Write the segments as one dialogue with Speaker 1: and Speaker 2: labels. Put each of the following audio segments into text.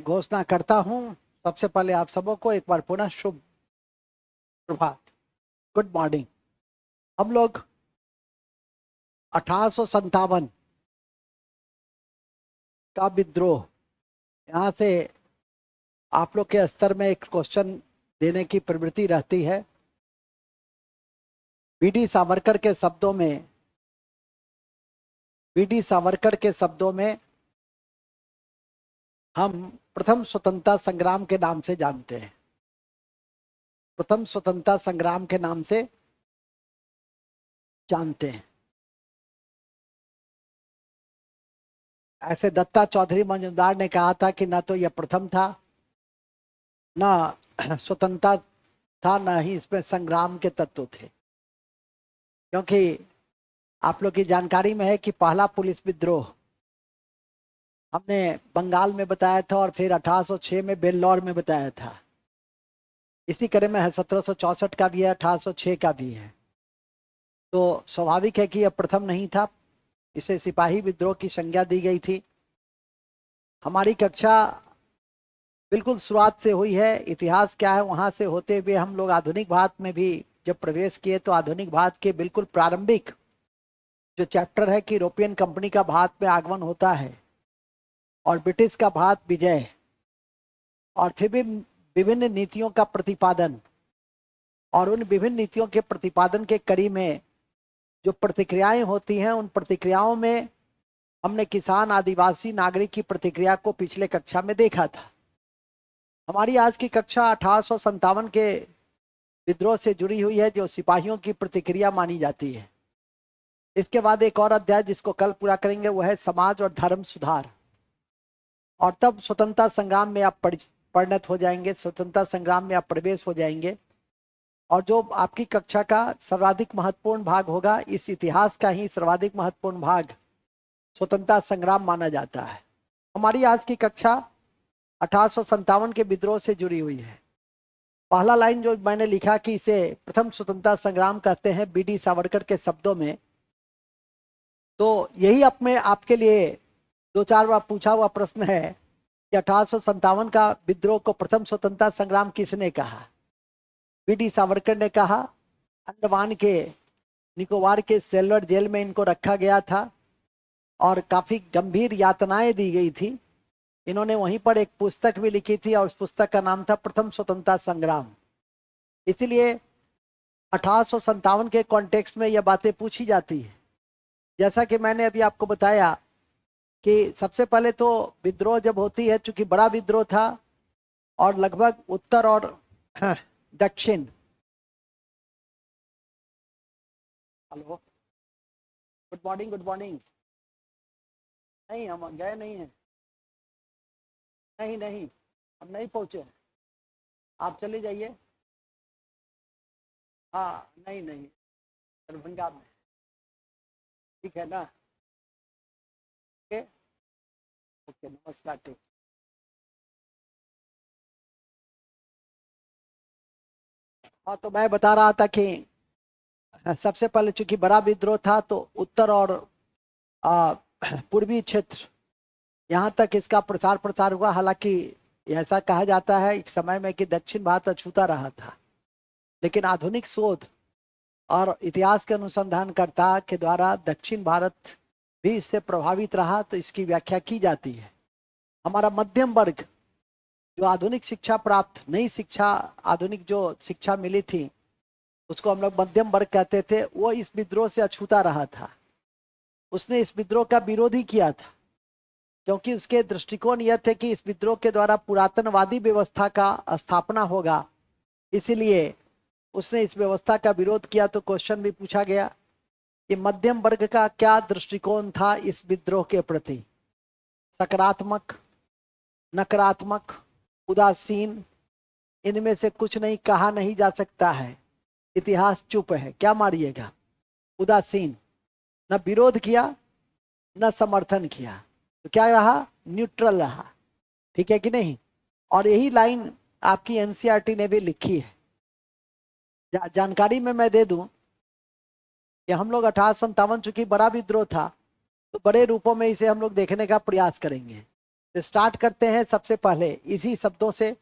Speaker 1: घोषणा करता हूं। सबसे पहले आप सबों को एक बार पुनः शुभ प्रभात, गुड मॉर्निंग। हम लोग 1857 का विद्रोह, यहाँ से आप लोग के स्तर में एक क्वेश्चन देने की प्रवृत्ति रहती है। वीडी सावरकर के शब्दों में हम प्रथम स्वतंत्रता संग्राम के नाम से जानते हैं। प्रथम स्वतंत्रता संग्राम के नाम से जानते हैं। ऐसे दत्ता चौधरी मजूमदार ने कहा था कि न तो यह प्रथम था, न स्वतंत्रता था, न ही इसमें संग्राम के तत्व थे। क्योंकि आप लोग की जानकारी में है कि पहला पुलिस विद्रोह हमने बंगाल में बताया था और फिर 1806 में बेल्लौर में बताया था। इसी क्रम में 1764 का भी है, 1806 का भी है। तो स्वाभाविक है कि यह प्रथम नहीं था, इसे सिपाही विद्रोह की संज्ञा दी गई थी। हमारी कक्षा बिल्कुल शुरुआत से हुई है। इतिहास क्या है वहां से होते हुए हम लोग आधुनिक भारत में भी जब प्रवेश किए तो आधुनिक भारत के बिल्कुल प्रारंभिक जो चैप्टर है कि यूरोपियन कंपनी का भारत में आगमन होता है और ब्रिटिश का भारत विजय और फिर भी विभिन्न नीतियों का प्रतिपादन, और उन विभिन्न नीतियों के प्रतिपादन के कड़ी में जो प्रतिक्रियाएं होती हैं, उन प्रतिक्रियाओं में हमने किसान, आदिवासी, नागरिक की प्रतिक्रिया को पिछले कक्षा में देखा था। हमारी आज की कक्षा 1857 के विद्रोह से जुड़ी हुई है, जो सिपाहियों की प्रतिक्रिया मानी जाती है। इसके बाद एक और अध्याय जिसको कल पूरा करेंगे वो है समाज और धर्म सुधार, और तब स्वतंत्रता संग्राम में आप परिणत हो जाएंगे, स्वतंत्रता संग्राम में आप प्रवेश हो जाएंगे। और जो आपकी कक्षा का सर्वाधिक महत्वपूर्ण भाग होगा, इस इतिहास का ही सर्वाधिक महत्वपूर्ण भाग स्वतंत्रता संग्राम माना जाता है। हमारी आज की कक्षा 1857 के विद्रोह से जुड़ी हुई है। पहला लाइन जो मैंने लिखा कि इसे प्रथम स्वतंत्रता संग्राम कहते हैं बीडी सावरकर के शब्दों में, तो यही अपने आपके लिए दो चार बार पूछा हुआ प्रश्न है कि 1857 का विद्रोह को प्रथम स्वतंत्रता संग्राम किसने कहा। बीडी सावरकर ने कहा। अंडमान के निकोबार के सेल्वर जेल में इनको रखा गया था और काफी गंभीर यातनाएं दी गई थी। इन्होंने वहीं पर एक पुस्तक भी लिखी थी और उस पुस्तक का नाम था प्रथम स्वतंत्रता संग्राम। इसीलिए 1857 के कॉन्टेक्स्ट में यह बातें पूछी जाती है। जैसा कि मैंने अभी आपको बताया कि सबसे पहले तो विद्रोह जब होती है, चूंकि बड़ा विद्रोह था और लगभग उत्तर और दक्षिण, hello, good morning, good morning. नहीं, हम गए नहीं हैं, नहीं नहीं, हम नहीं पहुंचे। आप चले जाइए। हाँ, नहीं नहीं, दरभंगा में। ठीक है ना? ओके ओके, नमस्कार। ठीक, हाँ, तो मैं बता रहा था कि सबसे पहले चूंकि बड़ा विद्रोह था तो उत्तर और आ, पूर्वी क्षेत्र यहाँ तक इसका प्रसार प्रसार हुआ। हालांकि ऐसा कहा जाता है एक समय में कि दक्षिण भारत अछूता रहा था, लेकिन आधुनिक शोध और इतिहास के अनुसंधानकर्ता के द्वारा दक्षिण भारत भी इससे प्रभावित रहा, तो इसकी व्याख्या की जाती है। हमारा मध्यम वर्ग जो आधुनिक शिक्षा प्राप्त, नई शिक्षा, आधुनिक जो शिक्षा मिली थी उसको हम लोग मध्यम वर्ग कहते थे, वो इस विद्रोह से अछूता रहा था। उसने इस विद्रोह का विरोध ही किया था, क्योंकि उसके दृष्टिकोण यह थे कि इस विद्रोह के द्वारा पुरातनवादी व्यवस्था का स्थापना होगा। इसीलिए उसने इस व्यवस्था का विरोध किया। तो क्वेश्चन भी पूछा गया कि मध्यम वर्ग का क्या दृष्टिकोण था इस विद्रोह के प्रति, सकारात्मक, नकारात्मक, उदासीन, इनमें से कुछ नहीं कहा नहीं जा सकता है। इतिहास चुप है, क्या मारिएगा। उदासीन, न विरोध किया न समर्थन किया, तो क्या रहा, न्यूट्रल रहा। ठीक है कि नहीं? और यही लाइन आपकी एनसीईआरटी ने भी लिखी है। जानकारी में मैं दे दूं कि हम लोग 1857 चूंकि बड़ा विद्रोह था तो बड़े रूपों में इसे हम लोग देखने का प्रयास करेंगे। तो स्टार्ट करते हैं सबसे पहले इसी शब्दों से।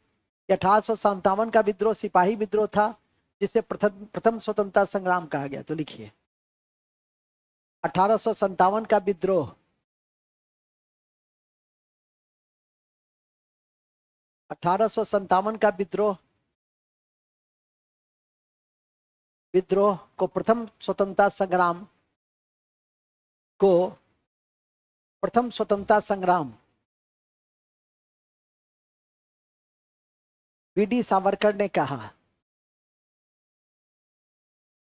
Speaker 1: 1857 का विद्रोह सिपाही विद्रोह था, जिसे प्रथम स्वतंत्रता संग्राम कहा गया। तो लिखिए 1857 का विद्रोह 1857 का विद्रोह को प्रथम स्वतंत्रता संग्राम वीडी सावरकर ने कहा।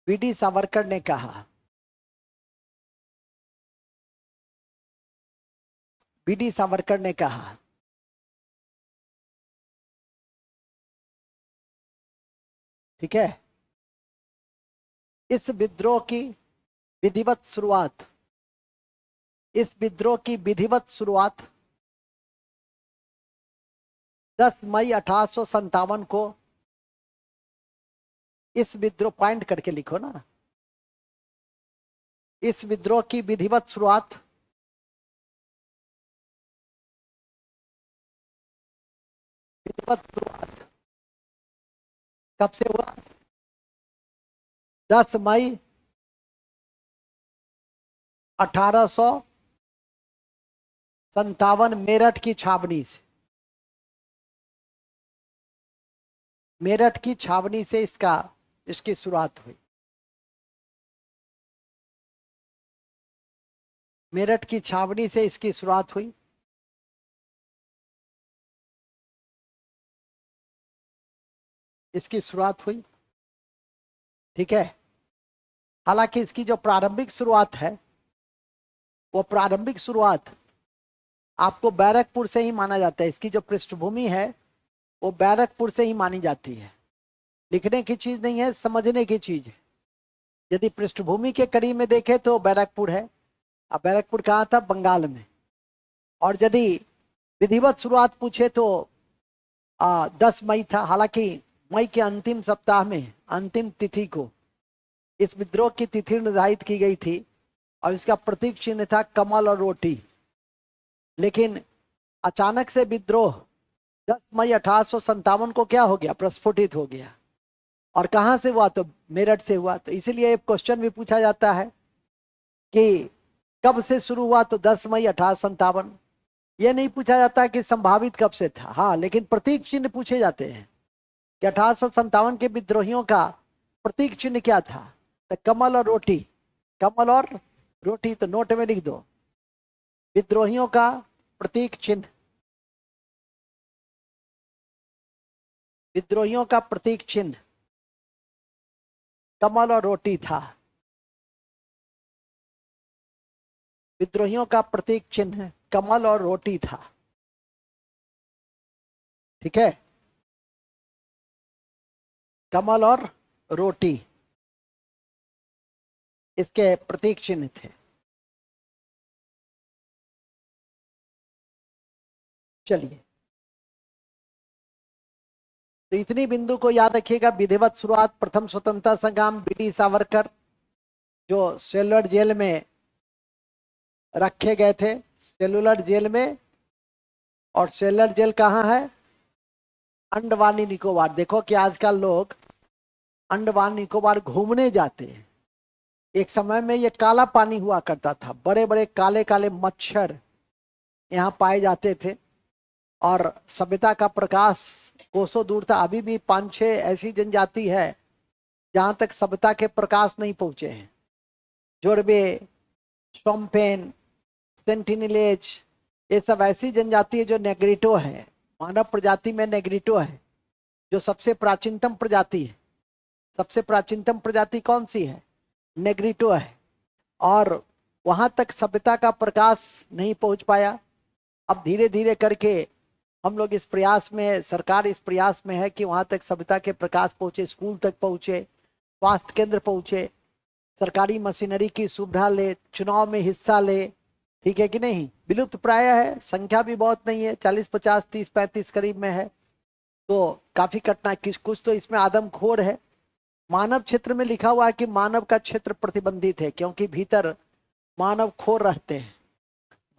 Speaker 1: वीडी सावरकर ने कहा। वीडी सावरकर ने कहा। ठीक है। इस विद्रोह की विधिवत शुरुआत 10 मई 1857 को, इस विद्रोह पॉइंट करके लिखो ना, इस विद्रोह की विधिवत शुरुआत कब से हुआ? 10 मई 1857 मेरठ की छावनी से। मेरठ की छावनी से इसकी शुरुआत हुई। मेरठ की छावनी से इसकी शुरुआत हुई। इसकी शुरुआत हुई। ठीक है। हालांकि इसकी जो प्रारंभिक शुरुआत है, वो प्रारंभिक शुरुआत आपको बैरकपुर से ही माना जाता है। इसकी जो पृष्ठभूमि है वो बैरकपुर से ही मानी जाती है। लिखने की चीज नहीं है, समझने की चीज है। यदि पृष्ठभूमि के करीब में देखे तो बैरकपुर है। अब बैरकपुर कहाँ था? बंगाल में। और यदि विधिवत शुरुआत पूछे तो 10 मई था। हालांकि मई के अंतिम सप्ताह में, अंतिम तिथि को इस विद्रोह की तिथि निर्धारित की गई थी और इसका प्रतीक चिन्ह था कमल और रोटी। लेकिन अचानक से विद्रोह 10 मई 1857 को क्या हो गया? प्रस्फुटित हो गया। और कहां से हुआ? तो मेरठ से हुआ। तो इसीलिए एक क्वेश्चन भी पूछा जाता है कि कब से शुरू हुआ? तो 10 मई 1857। यह नहीं पूछा जाता कि संभावित कब से था। हाँ, लेकिन प्रतीक चिन्ह पूछे जाते हैं कि 1857 के विद्रोहियों का प्रतीक चिन्ह क्या था? तो कमल और रोटी। कमल और रोटी। तो नोट में लिख दो, विद्रोहियों का प्रतीक चिन्ह, विद्रोहियों का प्रतीक चिन्ह कमल और रोटी था। विद्रोहियों का प्रतीक चिन्ह कमल और रोटी था। ठीक है। कमल और रोटी इसके प्रतीक चिन्ह थे। चलिए, तो इतनी बिंदु को याद रखिएगा। विधिवत शुरुआत प्रथम स्वतंत्रता संग्राम वीडी सावरकर, जो सेलुलर जेल में रखे गए थे, सेलुलर जेल में। और सेलुलर जेल कहाँ है? अंडमान निकोबार। देखो कि आजकल लोग अंडमान निकोबार घूमने जाते हैं। एक समय में ये काला पानी हुआ करता था, बड़े बड़े काले काले मच्छर यहाँ पाए जाते थे और सभ्यता का प्रकाश कोसों दूर था। अभी भी 5-6 ऐसी जनजाति है जहां तक सभ्यता के प्रकाश नहीं पहुंचे हैं। जोड़बे, शोम्पेन, सेंटिनलेज, ये सब ऐसी जनजाति है जो नेग्रिटो है। मानव प्रजाति में नेग्रिटो है जो सबसे प्राचीनतम प्रजाति है। सबसे प्राचीनतम प्रजाति कौन सी है? नेग्रिटो है। और वहां तक सभ्यता का प्रकाश नहीं पहुंच पाया। अब धीरे धीरे करके हम लोग इस प्रयास में, सरकार इस प्रयास में है कि वहां तक सभ्यता के प्रकाश पहुंचे, स्कूल तक पहुंचे, स्वास्थ्य केंद्र पहुंचे, सरकारी मशीनरी की सुविधा ले, चुनाव में हिस्सा ले। ठीक है कि नहीं? विलुप्त प्राय है, संख्या भी बहुत नहीं है, 40, 50, 30, 35 करीब में है। तो काफी कठिनाई, कुछ तो इसमें आदमखोर है। मानव क्षेत्र में लिखा हुआ है कि मानव का क्षेत्र प्रतिबंधित है, क्योंकि भीतर मानव खोर रहते हैं।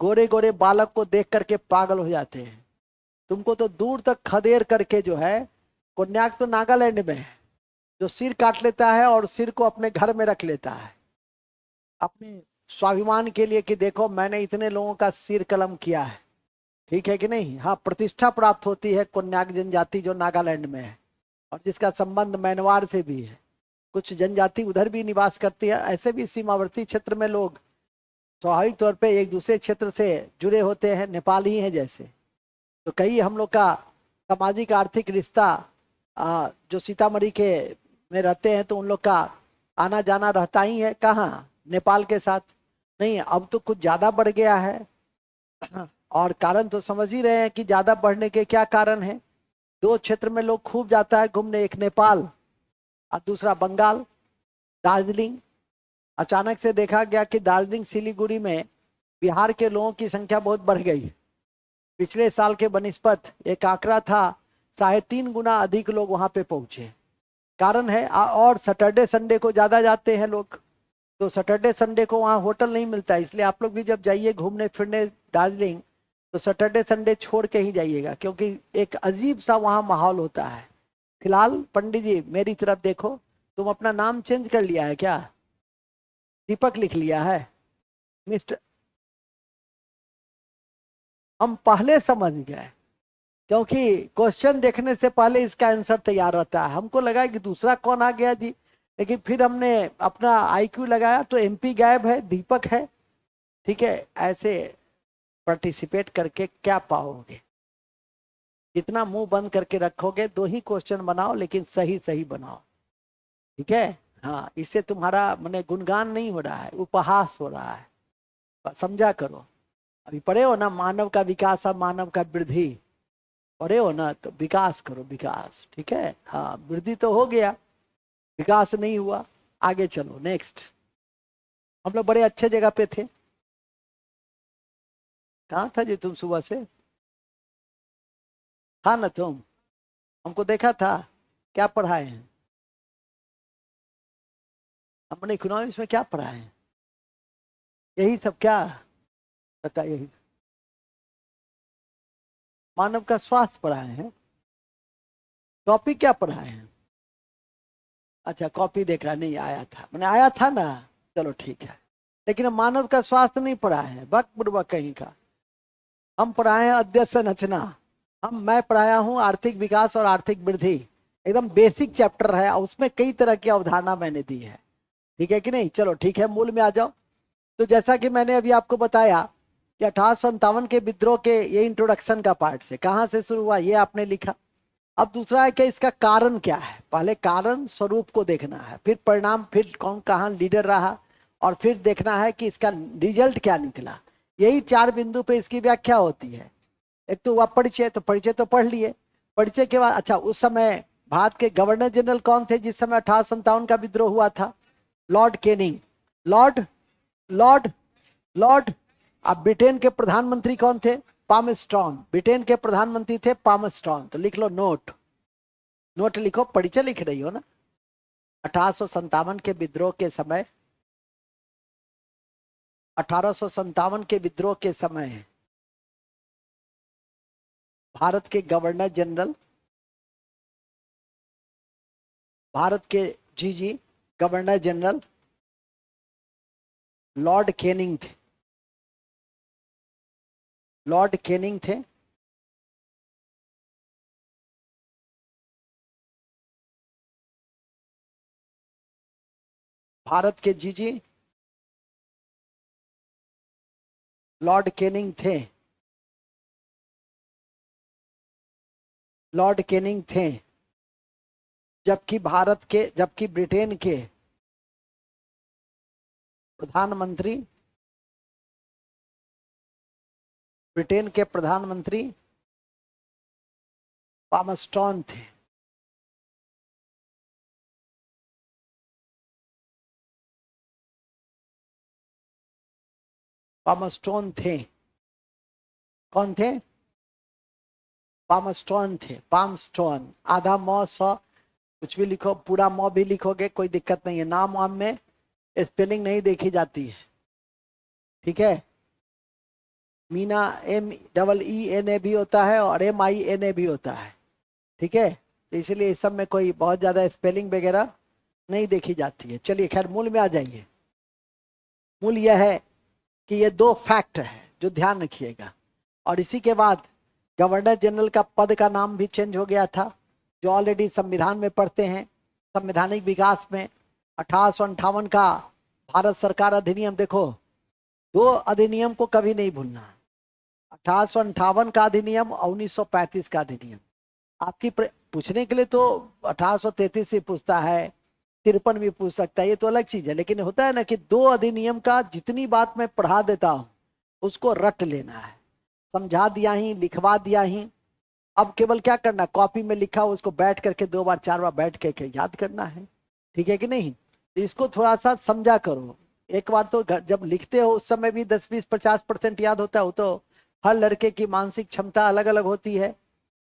Speaker 1: गोरे गोरे बालक को देख करके पागल हो जाते हैं। तुमको तो दूर तक खदेड़ करके जो है, कोन्याक तो नागालैंड में है, जो सिर काट लेता है और सिर को अपने घर में रख लेता है अपने स्वाभिमान के लिए कि देखो मैंने इतने लोगों का सिर कलम किया है। ठीक है कि नहीं? हाँ, प्रतिष्ठा प्राप्त होती है कोन्याक जनजाति जो नागालैंड में है और जिसका संबंध म्यांमार से भी है। कुछ जनजाति उधर भी निवास करती है। ऐसे भी सीमावर्ती क्षेत्र में लोग स्वाभाविक तौर पे एक दूसरे क्षेत्र से जुड़े होते हैं, नेपाल ही है जैसे। तो कई हम लोग का सामाजिक आर्थिक रिश्ता जो सीतामढ़ी के में रहते हैं तो उन लोग का आना जाना रहता ही है। कहाँ? नेपाल के साथ। नहीं, अब तो कुछ ज्यादा बढ़ गया है और कारण तो समझ ही रहे हैं कि ज्यादा बढ़ने के क्या कारण है। दो क्षेत्र में लोग खूब जाता है घूमने, एक नेपाल और दूसरा बंगाल, दार्जिलिंग। अचानक से देखा गया कि दार्जिलिंग सिलीगुड़ी में बिहार के लोगों की संख्या बहुत बढ़ गई है। पिछले साल के बनिस्पत एक आंकड़ा था 3.5 गुना अधिक लोग वहां पे पहुंचे। कारण है और सैटरडे संडे को ज्यादा जाते हैं लोग, तो सैटरडे संडे को वहाँ होटल नहीं मिलता है। इसलिए आप लोग भी जब जाइए घूमने फिरने दार्जिलिंग तो सैटरडे संडे छोड़ के ही जाइएगा, क्योंकि एक अजीब सा वहाँ माहौल होता है। फिलहाल पंडित जी मेरी तरफ देखो, तुम अपना नाम चेंज कर लिया है क्या? दीपक लिख लिया है मिस्टर? हम पहले समझ गए, क्योंकि क्वेश्चन देखने से पहले इसका आंसर तैयार रहता है। हमको लगा कि दूसरा कौन आ गया जी, लेकिन फिर हमने अपना आईक्यू लगाया तो एमपी गायब है, दीपक है। ठीक है, ऐसे पार्टिसिपेट करके क्या पाओगे? जितना मुंह बंद करके रखोगे, 2 ही क्वेश्चन बनाओ लेकिन सही सही बनाओ। ठीक है? हाँ, इससे तुम्हारा मैंने गुणगान नहीं हो रहा है, उपहास हो रहा है। समझा करो। अभी पढ़े हो ना, मानव का विकास और मानव का वृद्धि, पढ़े हो ना, तो विकास करो, विकास। ठीक है? हाँ, वृद्धि तो हो गया, विकास नहीं हुआ। आगे चलो, नेक्स्ट। हम लोग बड़े अच्छे जगह पे थे। कहाँ था जी तुम सुबह से? था ना तुम? हमको देखा था। क्या पढ़ाए हैं? हमने इकोनॉमिक्स में क्या पढ़ाए हैं? यही सब क्या? बताइए। मानव का स्वास्थ्य पढ़ाए हैं। टॉपिक क्या पढ़ाए हैं? अच्छा, कॉपी देख रहा, नहीं आया था, मैंने आया था ना। चलो ठीक है, लेकिन हम मानव का स्वास्थ्य नहीं पढ़ाए हैं, बक बुड़बक कहीं का। हम पढ़ाए हैं अध्यक्ष संरचना। मैं पढ़ाया हूँ आर्थिक विकास और आर्थिक वृद्धि। एकदम बेसिक चैप्टर है, उसमें कई तरह की अवधारणा मैंने दी है। ठीक है कि नहीं? चलो ठीक है, मूल में आ जाओ। तो जैसा कि मैंने अभी आपको बताया कि 1857 के विद्रोह के ये इंट्रोडक्शन का पार्ट से कहां से शुरू हुआ ये आपने लिखा। अब दूसरा है कि इसका कारण क्या है। पहले कारण स्वरूप को देखना है, फिर परिणाम, फिर कौन कहां लीडर रहा, और फिर देखना है कि इसका रिजल्ट क्या निकला। यही 4 बिंदु पे इसकी व्याख्या होती है। एक तो हुआ परिचय, तो परिचय तो पढ़ लिए। परिचय के बाद अच्छा, उस समय भारत के गवर्नर जनरल कौन थे जिस समय 1857 का विद्रोह हुआ था? Lord Canning. Lord Lord Lord अब ब्रिटेन के प्रधानमंत्री कौन थे? पामस्ट्रॉन। ब्रिटेन के प्रधानमंत्री थे पामस्ट्रॉन। तो लिख लो नोट, नोट लिखो, परिचय लिख रही हो ना। 1857 के विद्रोह के समय, 1857 के विद्रोह के समय भारत के गवर्नर जनरल, भारत के जी गवर्नर जनरल लॉर्ड केनिंग थे। लॉर्ड केनिंग थे। भारत के जी लॉर्ड केनिंग थे। लॉर्ड केनिंग थे। जबकि ब्रिटेन के प्रधानमंत्री, ब्रिटेन के प्रधानमंत्री पामस्ट्रॉन थे। पामस्ट्रॉन थे। कौन थे? पामस्ट्रॉन थे। पामस्ट्रॉन, आधा मौ स कुछ भी लिखो, पूरा मौ भी लिखोगे कोई दिक्कत नहीं है। नाम वाम में स्पेलिंग नहीं देखी जाती है। ठीक है? मीना MEENA भी होता है और MINA भी होता है, ठीक है। तो इसलिए इस सब में कोई बहुत ज्यादा स्पेलिंग वगैरह नहीं देखी जाती है। चलिए खैर मूल में आ जाइए। मूल यह है कि ये दो फैक्ट है जो ध्यान रखिएगा। और इसी के बाद गवर्नर जनरल का पद का नाम भी चेंज हो गया था, जो ऑलरेडी संविधान में पढ़ते हैं। संवैधानिक विकास में 1858 का भारत सरकार अधिनियम, देखो दो अधिनियम को कभी नहीं भूलना। 1858 का अधिनियम और 1935 का अधिनियम। आपकी पूछने के लिए तो 1833 से पूछता है, 53 भी पूछ सकता है, ये तो अलग चीज है। लेकिन होता है ना कि दो अधिनियम का जितनी बात मैं पढ़ा देता हूं उसको रट लेना है। समझा दिया ही, लिखवा दिया ही, अब केवल क्या करना, कॉपी में लिखा उसको बैठ करके 2 बार 4 बार बैठ करके याद करना है, ठीक है कि नहीं। इसको थोड़ा सा समझा करो। एक बार तो जब लिखते हो उस समय भी 10-20-50% याद होता है। वो तो हर लड़के की मानसिक क्षमता अलग अलग होती है।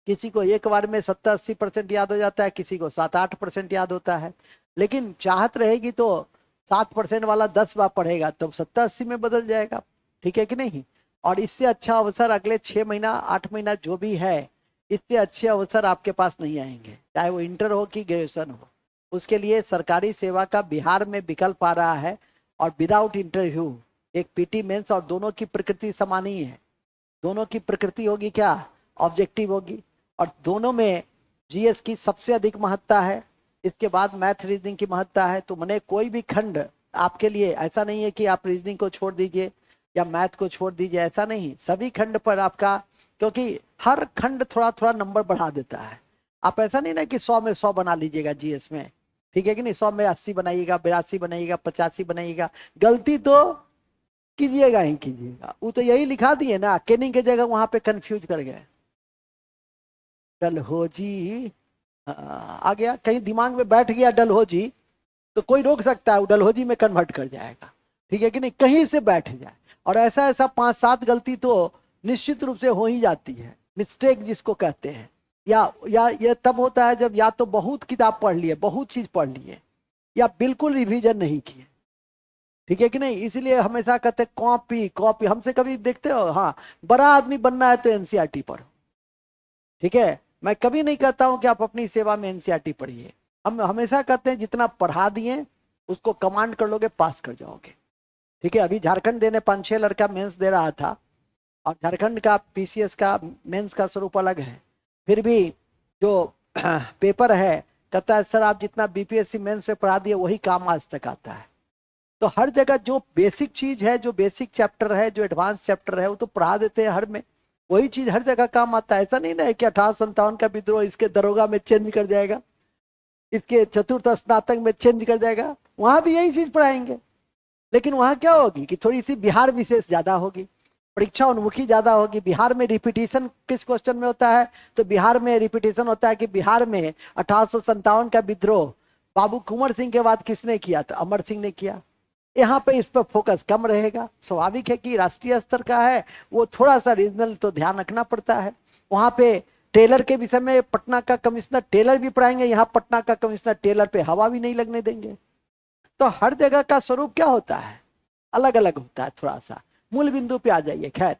Speaker 1: किसी को एक बार में 70-80% याद हो जाता है, किसी को 7-8% याद होता है। लेकिन चाहत रहेगी तो 7% वाला 10 बार पढ़ेगा तब 70-80 में बदल जाएगा, ठीक है कि नहीं। और इससे अच्छा अवसर अगले 6 महीना 8 महीना जो भी है, इससे अच्छे अवसर आपके पास नहीं आएंगे, चाहे वो इंटर हो कि ग्रेजुएशन हो। उसके लिए सरकारी सेवा का बिहार में विकल्प आ रहा है, और विदाउट इंटरव्यू एक PT मेंस, और दोनों की प्रकृति समान ही है। दोनों की प्रकृति होगी क्या, ऑब्जेक्टिव होगी। और दोनों में GS की सबसे अधिक महत्ता है, इसके बाद मैथ रीजनिंग की महत्ता है। तो मैंने कोई भी खंड आपके लिए ऐसा नहीं है कि आप रीजनिंग को छोड़ दीजिए या मैथ को छोड़ दीजिए, ऐसा नहीं। सभी खंड पर आपका, क्योंकि हर खंड थोड़ा थोड़ा नंबर बढ़ा देता है। आप ऐसा नहीं ना कि 100 में 100 बना लीजिएगा GS में, ठीक है कि नहीं। 100 में 80 बनाइएगा, 82 बनाइएगा, 85 बनाइएगा, गलती तो कीजिएगा ही कीजिएगा। वो तो यही लिखा दिए ना, केनिंग के जगह वहां पे कंफ्यूज कर गए। डलहोजी आ गया, कहीं दिमाग में बैठ गया डलहोजी, तो कोई रोक सकता है, वो डलहोजी में कन्वर्ट कर जाएगा, ठीक है कि नहीं, कहीं से बैठ जाए। और ऐसा ऐसा 5-7 गलती तो निश्चित रूप से हो ही जाती है, मिस्टेक जिसको कहते हैं। या ये तब होता है जब या तो बहुत किताब पढ़ लिए, बहुत चीज पढ़ लिए, या बिल्कुल रिवीजन नहीं किए, ठीक है कि नहीं। इसलिए हमेशा कहते हैं कॉपी कॉपी। हमसे कभी देखते हो, हाँ बड़ा आदमी बनना है तो NCERT पढ़ो, ठीक है। मैं कभी नहीं कहता हूं कि आप अपनी सेवा में NCERT पढ़िए। हम हमेशा कहते हैं जितना पढ़ा दिए उसको कमांड कर लोगे, पास कर जाओगे, ठीक है। अभी झारखंड देने 5-6 लड़का मेंस दे रहा था, और झारखंड का PCS का मेंस का स्वरूप अलग है। फिर भी जो पेपर है कहता है सर आप जितना BPSC मेंस से पढ़ा दिए वही काम आज तक आता है। तो हर जगह जो बेसिक चीज है, जो बेसिक चैप्टर है, जो एडवांस चैप्टर है, वो तो पढ़ा देते हैं हर में। वही चीज हर जगह काम आता है। ऐसा नहीं ना है कि 1857 का विद्रोह इसके दरोगा में चेंज कर जाएगा, इसके चतुर्थ स्नातक में चेंज कर जाएगा, वहां भी यही चीज पढ़ाएंगे। लेकिन वहां क्या होगी कि थोड़ी सी बिहार विशेष ज्यादा होगी, परीक्षा उन्मुखी ज्यादा होगी। बिहार में रिपीटिशन किस क्वेश्चन में होता है, तो बिहार में रिपीटिशन होता है कि बिहार में 1857 का विद्रोह बाबू कुंवर सिंह के बाद किसने किया, तो अमर सिंह ने किया। यहाँ पे इस पर फोकस कम रहेगा। स्वाभाविक है कि राष्ट्रीय स्तर का है, वो थोड़ा सा रीजनल तो ध्यान रखना पड़ता है। वहां पे टेलर के विषय में पटना का कमिश्नर टेलर भी पढ़ाएंगे, यहाँ पटना का कमिश्नर टेलर पे हवा भी नहीं लगने देंगे। तो हर जगह का स्वरूप क्या होता है, अलग अलग होता है थोड़ा सा। मूल बिंदु पे आ जाइए। खैर,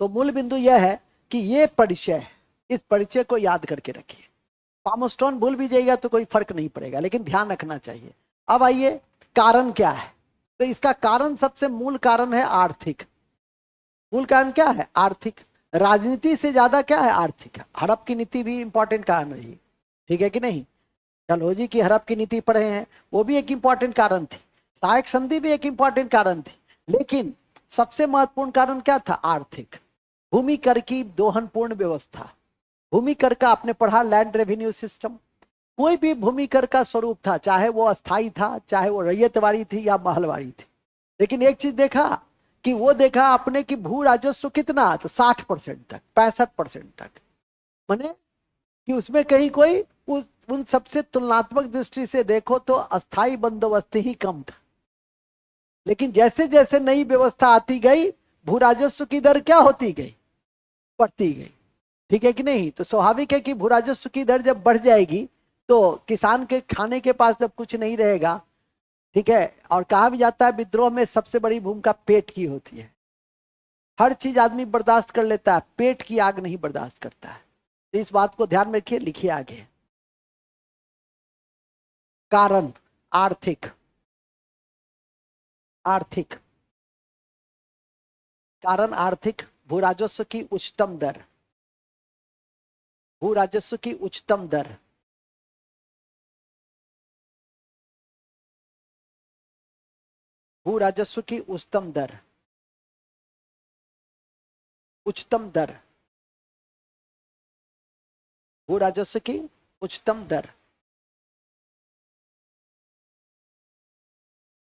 Speaker 1: तो मूल बिंदु यह है कि ये परिचय है, इस परिचय को याद करके रखिए। पामस्टोन भूल भी जाइएगा तो कोई फर्क नहीं पड़ेगा, लेकिन ध्यान रखना चाहिए। अब आइए, कारण क्या है। तो इसका कारण, सबसे मूल कारण है आर्थिक। मूल कारण क्या है, आर्थिक। राजनीति से ज्यादा क्या है, आर्थिक। हड़प की नीति भी इंपॉर्टेंट कारण रही, ठीक है कि नहीं। डलहौजी की हड़प की नीति पढ़े हैं, वो भी एक इंपॉर्टेंट कारण थी। सहायक संधि भी एक इंपॉर्टेंट कारण थी। लेकिन सबसे महत्वपूर्ण कारण क्या था, आर्थिक। भूमि कर की दोहनपूर्ण व्यवस्था। भूमि कर का आपने पढ़ा, लैंड रेवेन्यू सिस्टम। कोई भी भूमि कर का स्वरूप था, चाहे वो अस्थाई था, चाहे वो रैयतवाड़ी थी या महलवाड़ी थी। लेकिन एक चीज देखा कि वो देखा आपने कि भू राजस्व कितना, तो 60% तक, 65% तक। माने कि उसमें कहीं कोई उन सबसे तुलनात्मक दृष्टि से देखो तो अस्थाई बंदोबस्त ही कम था। लेकिन जैसे जैसे नई व्यवस्था आती गई, भू राजस्व की दर क्या होती गई, बढ़ती गई, ठीक है कि नहीं। तो स्वाभाविक है कि भू राजस्व की दर जब बढ़ जाएगी तो किसान के खाने के पास जब कुछ नहीं रहेगा, ठीक है। और कहा भी जाता है विद्रोह में सबसे बड़ी भूमिका पेट की होती है। हर चीज आदमी बर्दाश्त कर लेता है, पेट की आग नहीं बर्दाश्त करता है। तो इस बात को ध्यान में रखिए, लिखिए आगे। कारण आर्थिक, आर्थिक कारण आर्थिक, भू राजस्व की उच्चतम दर, भू राजस्व की उच्चतम दर, भू राजस्व की उच्चतम दर, उच्चतम दर, भू राजस्व की उच्चतम दर।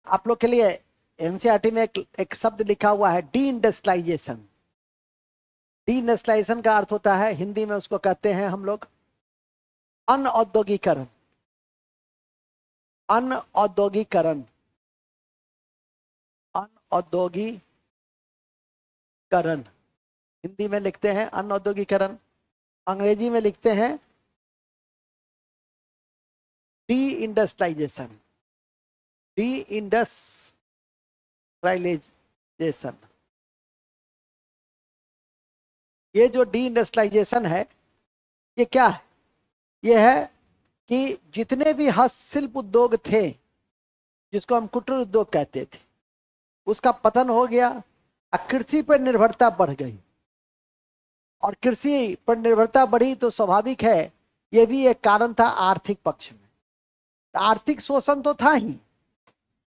Speaker 1: आप लोग के लिए एनसीईआरटी में एक शब्द लिखा हुआ है, डी इंडस्ट्रियलाइजेशन। डी इंडस्ट्रियलाइजेशन का अर्थ होता है, हिंदी में उसको कहते हैं हम लोग अनऔद्योगिकरण, अनऔद्योगिकरण, अनऔद्योगिकरण। हिंदी में लिखते हैं अनऔद्योगिकरण, अंग्रेजी में लिखते हैं डी इंडस्ट्रियलाइजेशन, डी इंडस्ट्रियलाइजेशन। ये जो डी इंडस्ट्रियलाइजेशन है, ये क्या है? ये है कि जितने भी हस्तशिल्प उद्योग थे, जिसको हम कुटीर उद्योग कहते थे, उसका पतन हो गया और कृषि पर निर्भरता बढ़ गई। और कृषि पर निर्भरता बढ़ी तो स्वाभाविक है, यह भी एक कारण था आर्थिक पक्ष में। आर्थिक शोषण तो था ही,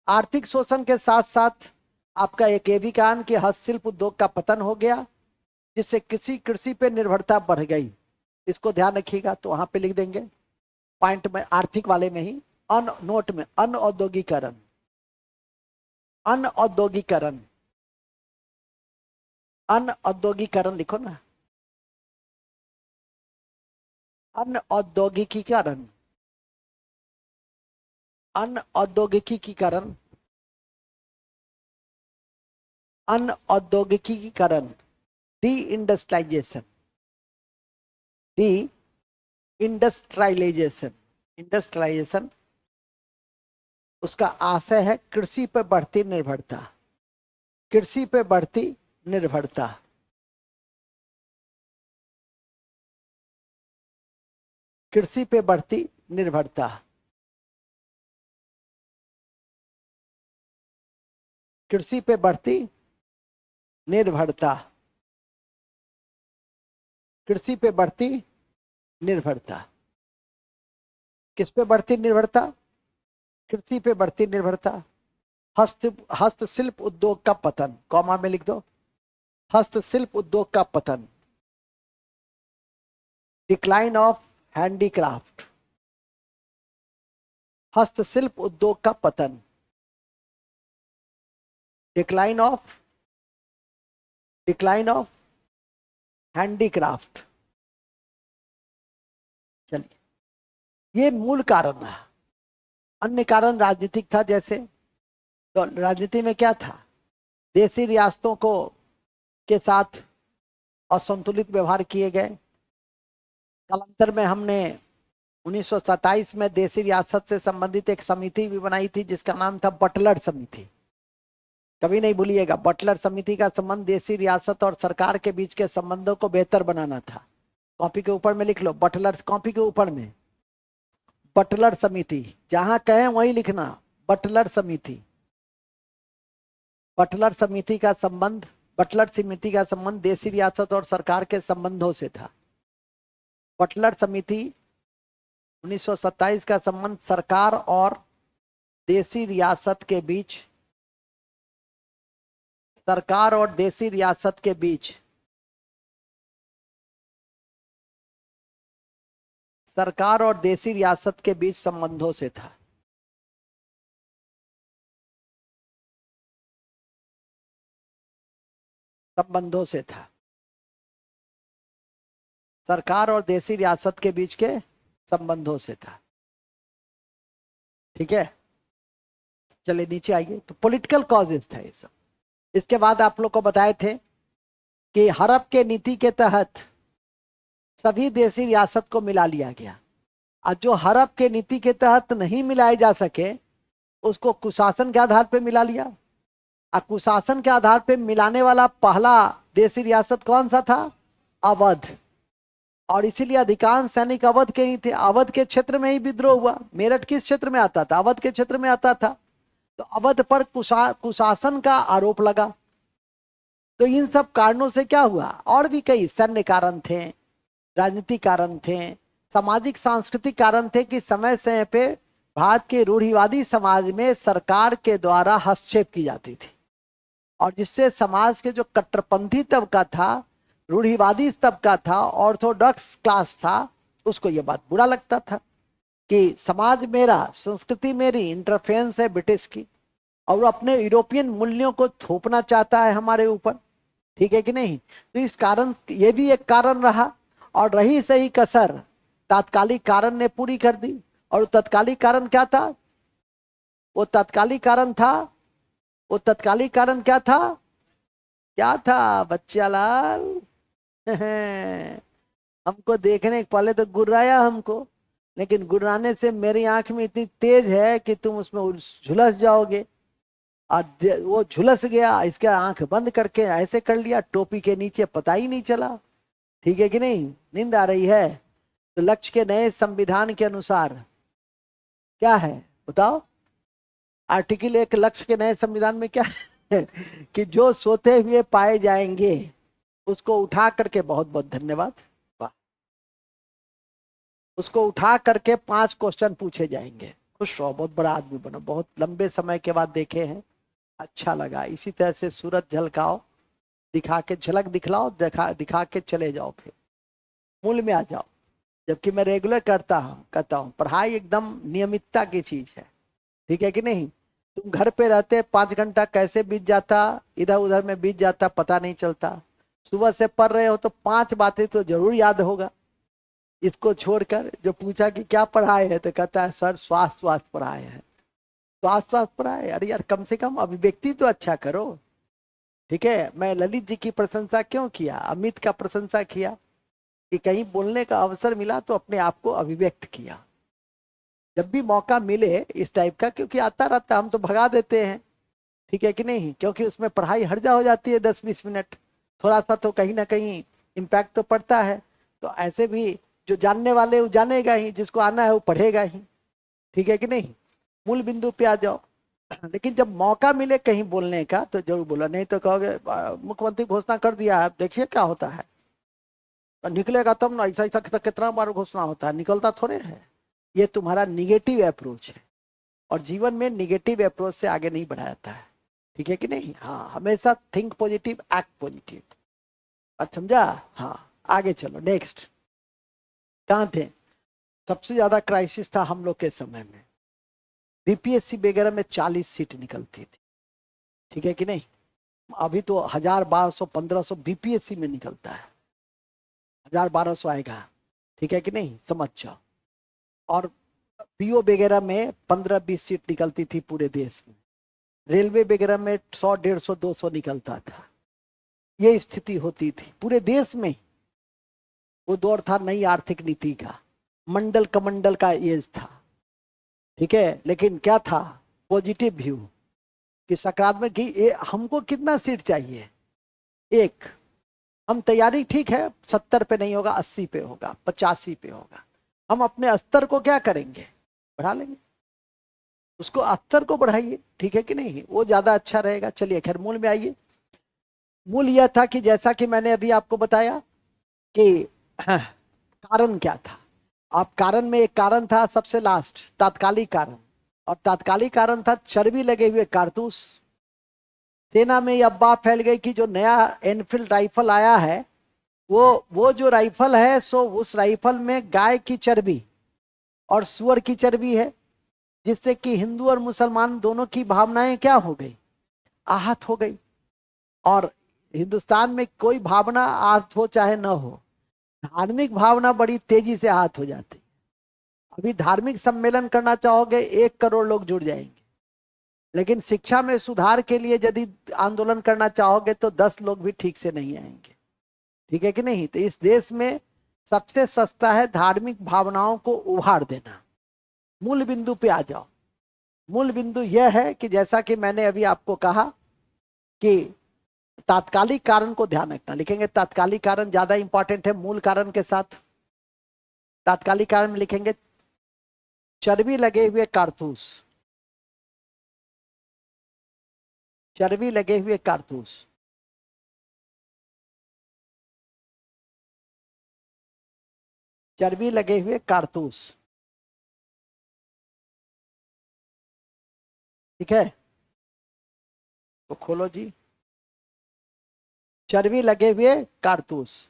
Speaker 1: आर्थिक शोषण के साथ साथ आपका एक ये भी कारण कि हस्तशिल्प उद्योग का पतन हो गया, जिससे कृषि पे निर्भरता बढ़ गई। इसको ध्यान रखिएगा, तो वहां पे लिख देंगे पॉइंट में, आर्थिक वाले में ही, नोट में, अनऔद्योगिकरण, अनऔद्योगिकरण, अनऔद्योगिकरण लिखो ना, अनऔद्योगिकीकरण, अनऔद्योगिकीकरण, अनऔद्योगिकीकरण, deindustrialisation, deindustrialisation. Industrialisation उसका आशय है कृषि पर बढ़ती निर्भरता, कृषि पे बढ़ती निर्भरता। कृषि पे बढ़ती निर्भरता, कृषि पे बढ़ती निर्भरता, कृषि पे बढ़ती निर्भरता। किस पे बढ़ती निर्भरता? कृषि पे बढ़ती निर्भरता। हस्तशिल्प उद्योग का पतन, कॉमा में लिख दो, हस्तशिल्प उद्योग का पतन, डिक्लाइन ऑफ हैंडीक्राफ्ट, हस्तशिल्प उद्योग का पतन, डिक्लाइन ऑफ हैंडीक्राफ्ट। चलिए, ये मूल कारण है। अन्य कारण राजनीतिक था, जैसे तो राजनीति में क्या था, देशी रियासतों को के साथ असंतुलित व्यवहार किए गए। कालांतर में हमने 1927 में देशी रियासत से संबंधित एक समिति भी बनाई थी, जिसका नाम था बटलर समिति। कभी नहीं भूलिएगा, बटलर समिति का संबंध देशी रियासत और सरकार के बीच के संबंधों को बेहतर बनाना था। कॉपी के ऊपर में लिख लो, बटलर, कॉपी के ऊपर में बटलर समिति, जहां कहें वहीं लिखना, बटलर समिति। बटलर समिति का संबंध, बटलर समिति का संबंध देशी रियासत और सरकार के संबंधों से था। बटलर समिति 1927 का संबंध सरकार और देशी रियासत के बीच, सरकार और देशी रियासत के बीच, सरकार और देशी रियासत के बीच संबंधों से था। संबंधों से था, सरकार और देशी रियासत के बीच के संबंधों से था। ठीक है, चलिए नीचे आइए। तो पॉलिटिकल कॉजेस था ये सब। इसके बाद आप लोग को बताए थे कि हड़प के नीति के तहत सभी देशी रियासत को मिला लिया गया, और जो हड़प के नीति के तहत नहीं मिलाए जा सके, उसको कुशासन के आधार पर मिला लिया। कुशासन के आधार पे मिलाने वाला पहला देशी रियासत कौन सा था? अवध। और इसीलिए अधिकांश सैनिक अवध के ही थे। अवध के क्षेत्र में ही विद्रोह हुआ। मेरठ किस क्षेत्र में आता था? अवध के क्षेत्र में आता था। तो अवध पर कुशासन का आरोप लगा। तो इन सब कारणों से क्या हुआ? और भी कई सैन्य कारण थे, राजनीतिक कारण थे, सामाजिक सांस्कृतिक कारण थे कि समय समय पे भारत के रूढ़िवादी समाज में सरकार के द्वारा हस्तक्षेप की जाती थी, और जिससे समाज के जो कट्टरपंथी तबका था, रूढ़िवादी तबका था, ऑर्थोडॉक्स क्लास था, उसको ये बात बुरा लगता था कि समाज मेरा, संस्कृति मेरी, इंटरफेरेंस है ब्रिटिश की, और वो अपने यूरोपियन मूल्यों को थोपना चाहता है हमारे ऊपर। ठीक है कि नहीं? तो इस कारण, ये भी एक कारण रहा। और रही सही कसर तात्कालिक कारण ने पूरी कर दी। और वो तत्कालिक कारण क्या था? वो तत्कालिक कारण था, वो तत्कालिक कारण क्या था? क्या था बच्चा लाल? हमको देखने के पहले तो गुर्राया हमको, लेकिन गुर्राने से मेरी आंख में इतनी तेज है कि तुम उसमें झुलस जाओगे। और वो झुलस गया, इसके आंख बंद करके ऐसे कर लिया, टोपी के नीचे पता ही नहीं चला। ठीक है कि नहीं? नींद आ रही है? तो लक्ष्य के नए संविधान के अनुसार क्या है बताओ? आर्टिकल 1 लक्ष्य के नए संविधान में क्या है? कि जो सोते हुए पाए जाएंगे उसको उठा करके, बहुत बहुत धन्यवाद, उसको उठा करके 5 क्वेश्चन पूछे जाएंगे। खुश रहो, बहुत बड़ा आदमी बनो। बहुत लंबे समय के बाद देखे हैं, अच्छा लगा। इसी तरह से सूरज झलकाओ, दिखा के झलक दिखलाओ, दिखा के चले जाओ, फिर मूल में आ जाओ। जबकि मैं रेगुलर करता हूँ। पढ़ाई एकदम नियमितता की चीज है। ठीक है कि नहीं? तुम घर पे रहते 5 घंटा कैसे बीत जाता, इधर उधर में बीत जाता, पता नहीं चलता। सुबह से पढ़ रहे हो तो 5 बातें तो जरूर याद होगा। इसको छोड़कर जो पूछा कि क्या पढ़ाए है, तो कहता है सर स्वास्थ्य पढ़ाए है। स्वास्थ्य पढ़ाए? अरे यार, कम से कम अभिव्यक्ति तो अच्छा करो। ठीक है? मैं ललित जी की प्रशंसा क्यों किया, अमित का प्रशंसा किया कि कहीं बोलने का अवसर मिला तो अपने आप को अभिव्यक्त किया। जब भी मौका मिले इस टाइप का, क्योंकि आता रहता, हम तो भगा देते हैं। ठीक है कि नहीं? क्योंकि उसमें पढ़ाई हर्जा हो जाती है 10-20 मिनट, थोड़ा सा तो कहीं ना कहीं इम्पैक्ट तो पड़ता है। तो ऐसे भी जो जानने वाले वो जानेगा ही, जिसको आना है वो पढ़ेगा ही। ठीक है कि नहीं? मूल बिंदु पे आ जाओ। लेकिन जब मौका मिले कहीं बोलने का तो जरूर बोलो, नहीं तो कहोगे मुख्यमंत्री घोषणा कर दिया है, देखिए क्या होता है। निकलेगा तब ना, ऐसा ऐसा कितना बार घोषणा होता है, निकलता थोड़े है। ये तुम्हारा निगेटिव अप्रोच है, और जीवन में निगेटिव अप्रोच से आगे नहीं बढ़ा जाता है। ठीक है कि नहीं? हाँ, हमेशा थिंक पॉजिटिव, एक्ट पॉजिटिव। अच्छा समझा? हाँ, आगे चलो। नेक्स्ट, कहाँ थे? सबसे ज्यादा क्राइसिस था हम लोग के समय में। बीपीएससी वगैरह में 40 सीट निकलती थी। ठीक है कि नहीं? अभी तो 1000, 1200, 1500 बीपीएससी में निकलता है। 1000, 1200 आएगा। ठीक है कि नहीं? समझ जाओ। और पीओ वगैरह में 15-20 सीट निकलती थी पूरे देश में। रेलवे वगैरह में 100, 150, 200 निकलता था। ये स्थिति होती थी पूरे देश में। वो दौर था नई आर्थिक नीति का, मंडल कमंडल का एज था। ठीक है? लेकिन क्या था? पॉजिटिव व्यू, कि सकारात्मक कि हमको कितना सीट चाहिए, 1। हम तैयारी ठीक है, 70 पे नहीं होगा, 80 पे होगा, 85 पे होगा। हम अपने स्तर को क्या करेंगे? बढ़ा लेंगे। उसको स्तर को बढ़ाइए। ठीक है कि नहीं? वो ज्यादा अच्छा रहेगा। चलिए खैर, मूल में आइए। मूल यह था कि जैसा कि मैंने अभी आपको बताया कि कारण क्या था। अब कारण में एक कारण था सबसे लास्ट, तात्कालिक कारण। और तात्कालिक कारण था चर्बी लगे हुए कारतूस। सेना में यह अफवाह फैल गई कि जो नया एनफील्ड राइफल आया है, वो जो राइफल है, सो उस राइफल में गाय की चर्बी और सुअर की चर्बी है, जिससे कि हिंदू और मुसलमान दोनों की भावनाएं क्या हो गई? आहत हो गई। और हिंदुस्तान में कोई भावना आहत हो चाहे न हो, धार्मिक भावना बड़ी तेजी से आहत हो जाती। अभी धार्मिक सम्मेलन करना चाहोगे 1 करोड़ लोग जुड़ जाएंगे, लेकिन शिक्षा में सुधार के लिए यदि आंदोलन करना चाहोगे तो 10 लोग भी ठीक से नहीं आएंगे। ठीक है कि नहीं? तो इस देश में सबसे सस्ता है धार्मिक भावनाओं को उभार देना। मूल बिंदु पे आ जाओ। मूल बिंदु यह है कि जैसा कि मैंने अभी आपको कहा कि तात्कालिक कारण को ध्यान रखना। लिखेंगे तात्कालिक कारण ज्यादा इंपॉर्टेंट है मूल कारण के साथ। तात्कालिक कारण में लिखेंगे चर्बी लगे हुए कारतूस, चर्बी लगे हुए कारतूस, चर्बी लगे हुए कारतूस। ठीक है, तो खोलो जी, चर्बी लगे हुए कारतूस।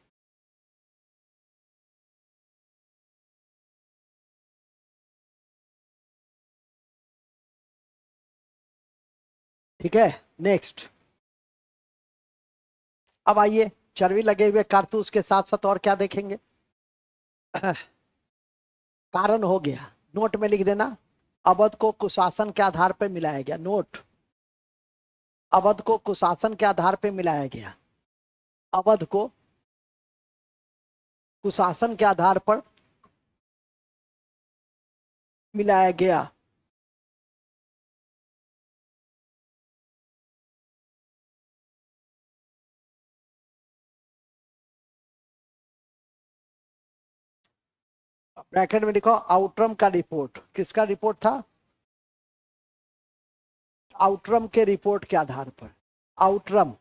Speaker 1: ठीक है, नेक्स्ट। अब आइए, चर्बी लगे हुए कारतूस के साथ साथ और क्या देखेंगे। कारण हो गया, नोट में लिख देना, अवध को कुशासन के आधार पर मिलाया गया। नोट, अवध को कुशासन के आधार पर मिलाया गया। अवध को कुशासन के आधार पर मिलाया गया। ब्रैकेट में लिखो आउटरम का रिपोर्ट। किसका रिपोर्ट था? आउटरम के रिपोर्ट के आधार पर। आउटरम,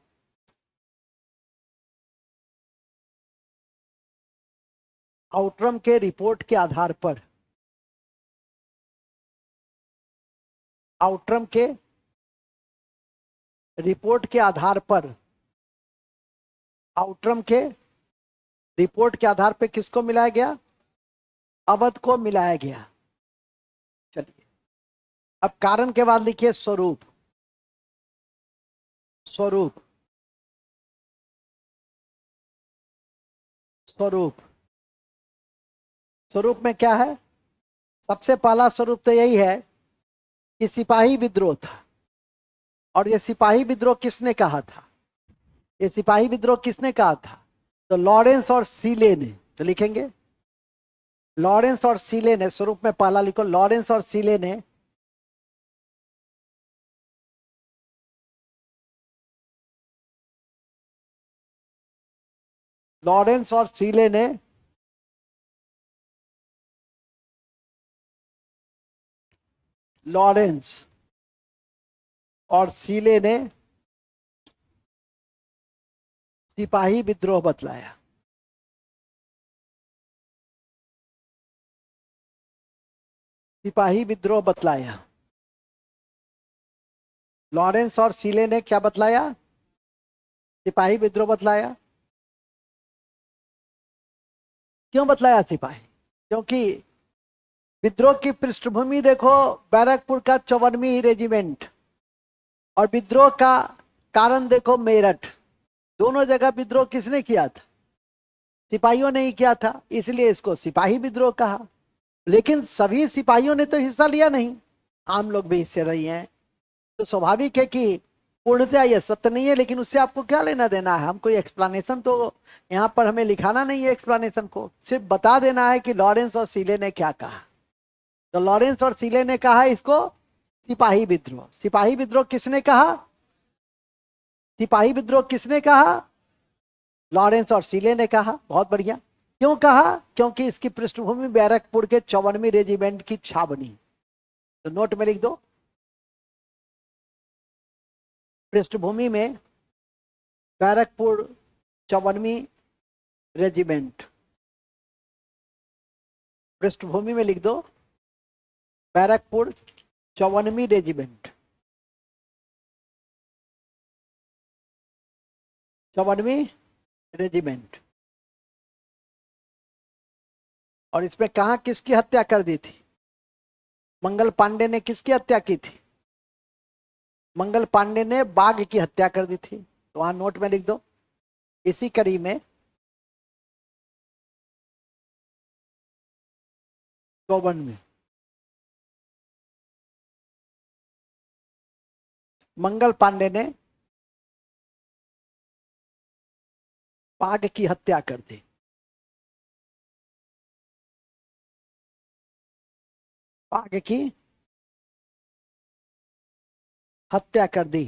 Speaker 1: आउटरम के रिपोर्ट के आधार पर, आउटरम के रिपोर्ट के आधार पर, आउटरम के रिपोर्ट के आधार पर किसको मिलाया गया? अवध को मिलाया गया। चलिए, अब कारण के बाद लिखिए स्वरूप। स्वरूप, स्वरूप, स्वरूप में क्या है? सबसे पहला स्वरूप तो यही है कि सिपाही विद्रोह था। और ये सिपाही विद्रोह किसने कहा था? ये सिपाही विद्रोह किसने कहा था? तो लॉरेंस और सीले ने। तो लिखेंगे लॉरेंस और सीले ने। स्वरूप में पहला लिखो लॉरेंस और सीले ने लॉरेंस और सीले ने लॉरेंस और सीले ने सिपाही विद्रोह बतलाया। सिपाही विद्रोह बतलाया। लॉरेंस और सीले ने क्या बतलाया? सिपाही विद्रोह बतलाया। क्यों बतलाया सिपाही? क्योंकि विद्रोह की पृष्ठभूमि देखो, बैरकपुर का 54वीं रेजिमेंट, और विद्रोह का कारण देखो मेरठ। दोनों जगह विद्रोह किसने किया था? सिपाहियों ने ही किया था, इसलिए इसको सिपाही विद्रोह कहा। लेकिन सभी सिपाहियों ने तो हिस्सा लिया नहीं, आम लोग भी हिस्से रही हैं। तो स्वाभाविक है कि पूर्णतः यह सत्य नहीं है, लेकिन उससे आपको क्या लेना देना है? हम कोई एक्सप्लेनेशन तो यहाँ पर हमें लिखाना नहीं है, एक्सप्लेनेशन को सिर्फ बता देना है कि लॉरेंस और सीले ने क्या कहा। तो लॉरेंस और सीले ने कहा इसको सिपाही विद्रोह। सिपाही विद्रोह किसने कहा? सिपाही विद्रोह किसने कहा? लॉरेंस और सीले ने कहा। बहुत बढ़िया। क्यों कहा? क्योंकि इसकी पृष्ठभूमि बैरकपुर के 54वीं रेजिमेंट की छावनी। तो नोट में लिख दो, पृष्ठभूमि में बैरकपुर 54वीं रेजिमेंट। पृष्ठभूमि में लिख दो बैरकपुर 54वीं रेजिमेंट। 54वीं रेजिमेंट। और इसमें कहा किसकी हत्या कर दी थी? मंगल पांडे ने किसकी हत्या की थी? मंगल पांडे ने बाघ की हत्या कर दी थी। तो वहां नोट में लिख दो, इसी कड़ी में 54 में मंगल पांडे ने बाघ की हत्या कर दी। बाघ की हत्या कर दी।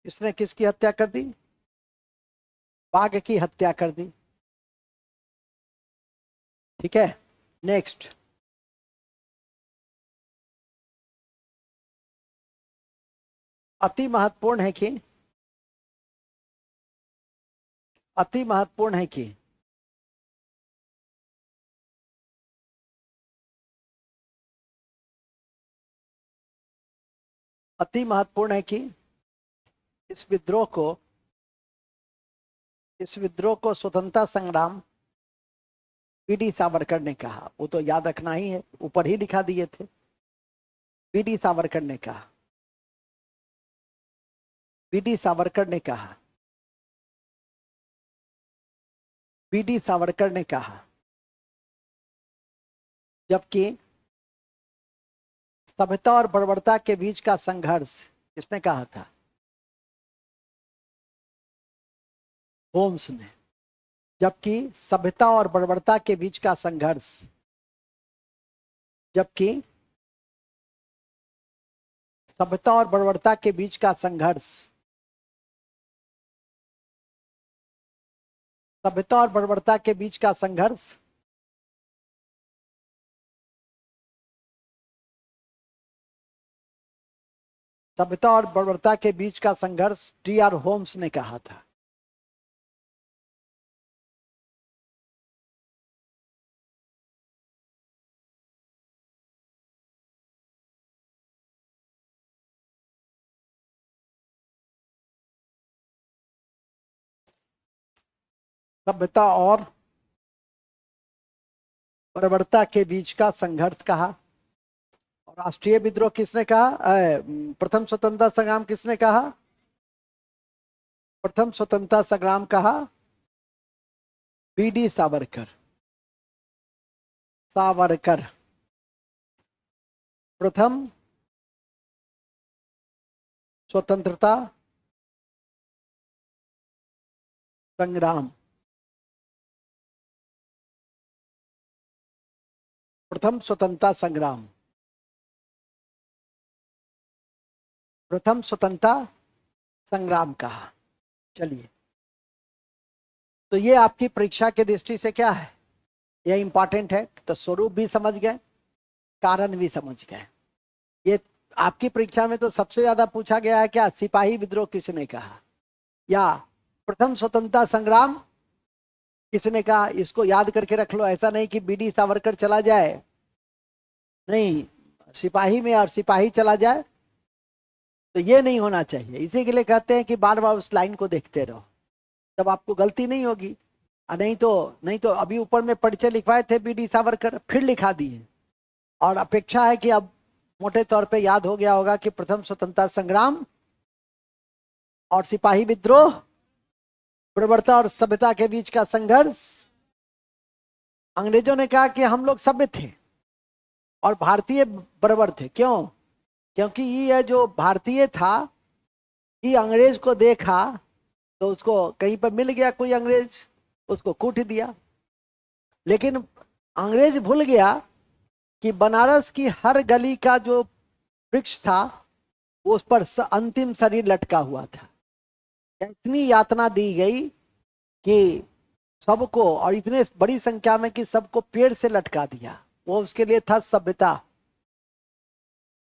Speaker 1: किसने किसकी हत्या कर दी? बाघ की हत्या कर दी। ठीक है, नेक्स्ट। अति महत्वपूर्ण है कि, अति महत्वपूर्ण है कि अति महत्वपूर्ण है कि इस विद्रोह को, इस विद्रोह को स्वतंत्रता संग्राम बीडी सावरकर ने कहा। वो तो याद रखना ही है, ऊपर ही दिखा दिए थे। बीडी सावरकर ने कहा, बीडी सावरकर ने कहा, बीडी सावरकर ने कहा। जबकि सभ्यता और बर्बरता के बीच का संघर्ष किसने कहा था? होम्स ने। जबकि सभ्यता और बर्बरता के बीच का संघर्ष, जबकि सभ्यता और बर्बरता के बीच का संघर्ष, सभ्यता और बर्बरता के बीच का संघर्ष सभ्यता और बर्बरता के बीच का संघर्ष टी.आर. होम्स ने कहा था। सभ्यता और बर्बरता के बीच का संघर्ष कहा। और राष्ट्रीय विद्रोह किसने कहा? प्रथम स्वतंत्रता संग्राम किसने कहा? प्रथम स्वतंत्रता संग्राम कहा बीडी सावरकर। सावरकर प्रथम स्वतंत्रता संग्राम, प्रथम स्वतंत्रता संग्राम, प्रथम स्वतंत्रता संग्राम कहा। चलिए, तो ये आपकी परीक्षा के दृष्टि से क्या है? यह इंपॉर्टेंट है। तो स्वरूप भी समझ गए, कारण भी समझ गए। ये आपकी परीक्षा में तो सबसे ज्यादा पूछा गया है क्या? सिपाही विद्रोह किसने कहा, या प्रथम स्वतंत्रता संग्राम किसने कहा? इसको याद करके रख लो। ऐसा नहीं कि बीडी सावरकर चला जाए, नहीं, सिपाही में और सिपाही चला जाए, तो ये नहीं होना चाहिए। इसी के लिए कहते हैं कि बार बार उस लाइन को देखते रहो, तब आपको गलती नहीं होगी। नहीं तो अभी ऊपर में परिचय लिखवाए थे बीडी सावरकर, फिर लिखा दिए। और अपेक्षा है कि अब मोटे तौर पे याद हो गया होगा कि प्रथम स्वतंत्रता संग्राम और सिपाही विद्रोह, बर्बरता और सभ्यता के बीच का संघर्ष। अंग्रेजों ने कहा कि हम लोग सभ्य थे और भारतीय बर्बर थे। क्यों? क्योंकि ये जो भारतीय था, ये अंग्रेज को देखा तो उसको कहीं पर मिल गया कोई अंग्रेज, उसको कूट दिया। लेकिन अंग्रेज भूल गया कि बनारस की हर गली का जो वृक्ष था उस पर अंतिम शरीर लटका हुआ था। इतनी यातना दी गई कि सबको, और इतने बड़ी संख्या में कि सबको पेड़ से लटका दिया। वो उसके लिए था सभ्यता,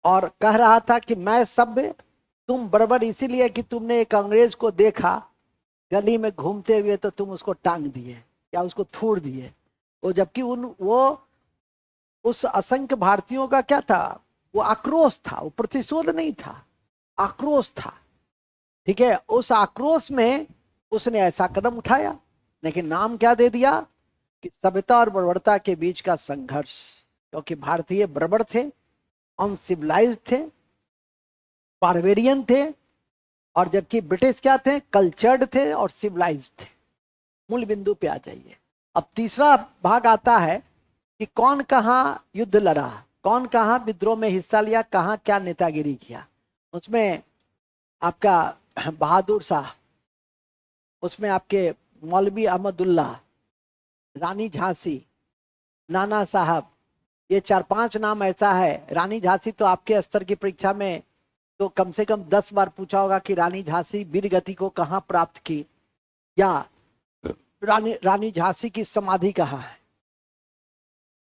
Speaker 1: और कह रहा था कि मैं सभ्य, तुम बर्बर इसीलिए कि तुमने एक अंग्रेज को देखा गली में घूमते हुए तो तुम उसको टांग दिए या उसको थूड़ दिए। वो जबकि वो उस असंख्य भारतीयों का क्या था? वो आक्रोश था, वो प्रतिशोध नहीं था, आक्रोश था। ठीक है, उस आक्रोश में उसने ऐसा कदम उठाया। लेकिन नाम क्या दे दिया कि सभ्यता और बर्बरता के बीच का संघर्ष। क्योंकि भारतीय बर्बर थे, अनसिविलाइज्ड थे, बारबेरियन थे, और जबकि ब्रिटिश क्या थे? कल्चर्ड थे और सिविलाइज्ड थे। मूल बिंदु पे आ जाइए। अब तीसरा भाग आता है कि कौन कहां युद्ध लड़ा, कौन कहां विद्रोह में हिस्सा लिया, कहां क्या नेतागिरी किया। उसमें आपका बहादुर शाह, उसमें आपके मौलवी अहमदुल्ला, रानी झांसी, नाना साहब, ये 4-5 नाम ऐसा है। रानी झांसी तो आपके स्तर की परीक्षा में तो कम से कम 10 बार पूछा होगा कि रानी झांसी वीर गति को कहाँ प्राप्त की, या रानी झांसी की समाधि कहाँ है,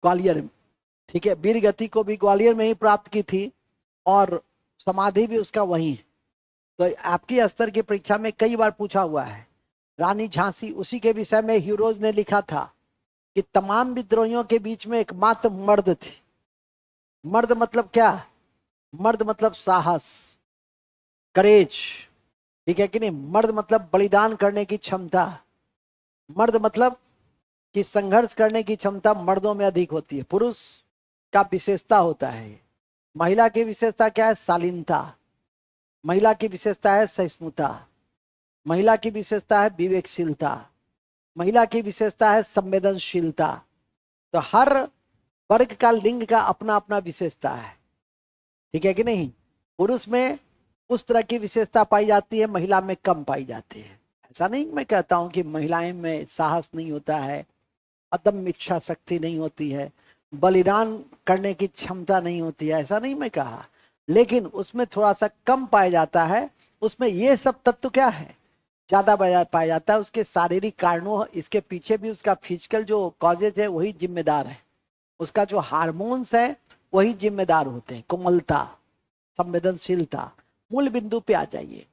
Speaker 1: ग्वालियर में। ठीक है, वीर गति को भी ग्वालियर में ही प्राप्त की थी और समाधि भी उसका वही है। तो आपकी स्तर की परीक्षा में कई बार पूछा हुआ है। रानी झांसी, उसी के विषय में ह्यूरोज ने लिखा था कि तमाम विद्रोहियों के बीच में एकमात्र मर्द थी। मर्द मतलब क्या? मर्द मतलब साहस, करेज, ठीक है कि नहीं? मर्द मतलब बलिदान करने की क्षमता। मर्द मतलब कि संघर्ष करने की क्षमता मर्दों में अधिक होती है, पुरुष का विशेषता होता है। महिला की विशेषता क्या है? शालीनता। महिला की विशेषता है सहिष्णुता। महिला की विशेषता है विवेकशीलता। महिला की विशेषता है संवेदनशीलता। तो हर वर्ग का, लिंग का अपना अपना विशेषता है, ठीक है कि नहीं? पुरुष में उस तरह की विशेषता पाई जाती है, महिला में कम पाई जाती है। ऐसा नहीं मैं कहता हूं कि महिलाएं में साहस नहीं होता है, अदम्य इच्छा शक्ति नहीं होती है, बलिदान करने की क्षमता नहीं होती है, ऐसा नहीं मैं कहा, लेकिन उसमें थोड़ा सा कम पाया जाता है। उसमें ये सब तत्व क्या है? ज्यादा पाया जाता है। उसके शारीरिक कारणों, इसके पीछे भी उसका फिजिकल जो कॉजेज है वही जिम्मेदार है। उसका जो हार्मोन्स है वही जिम्मेदार होते हैं। कोमलता, संवेदनशीलता। मूल बिंदु पे आ जाइए।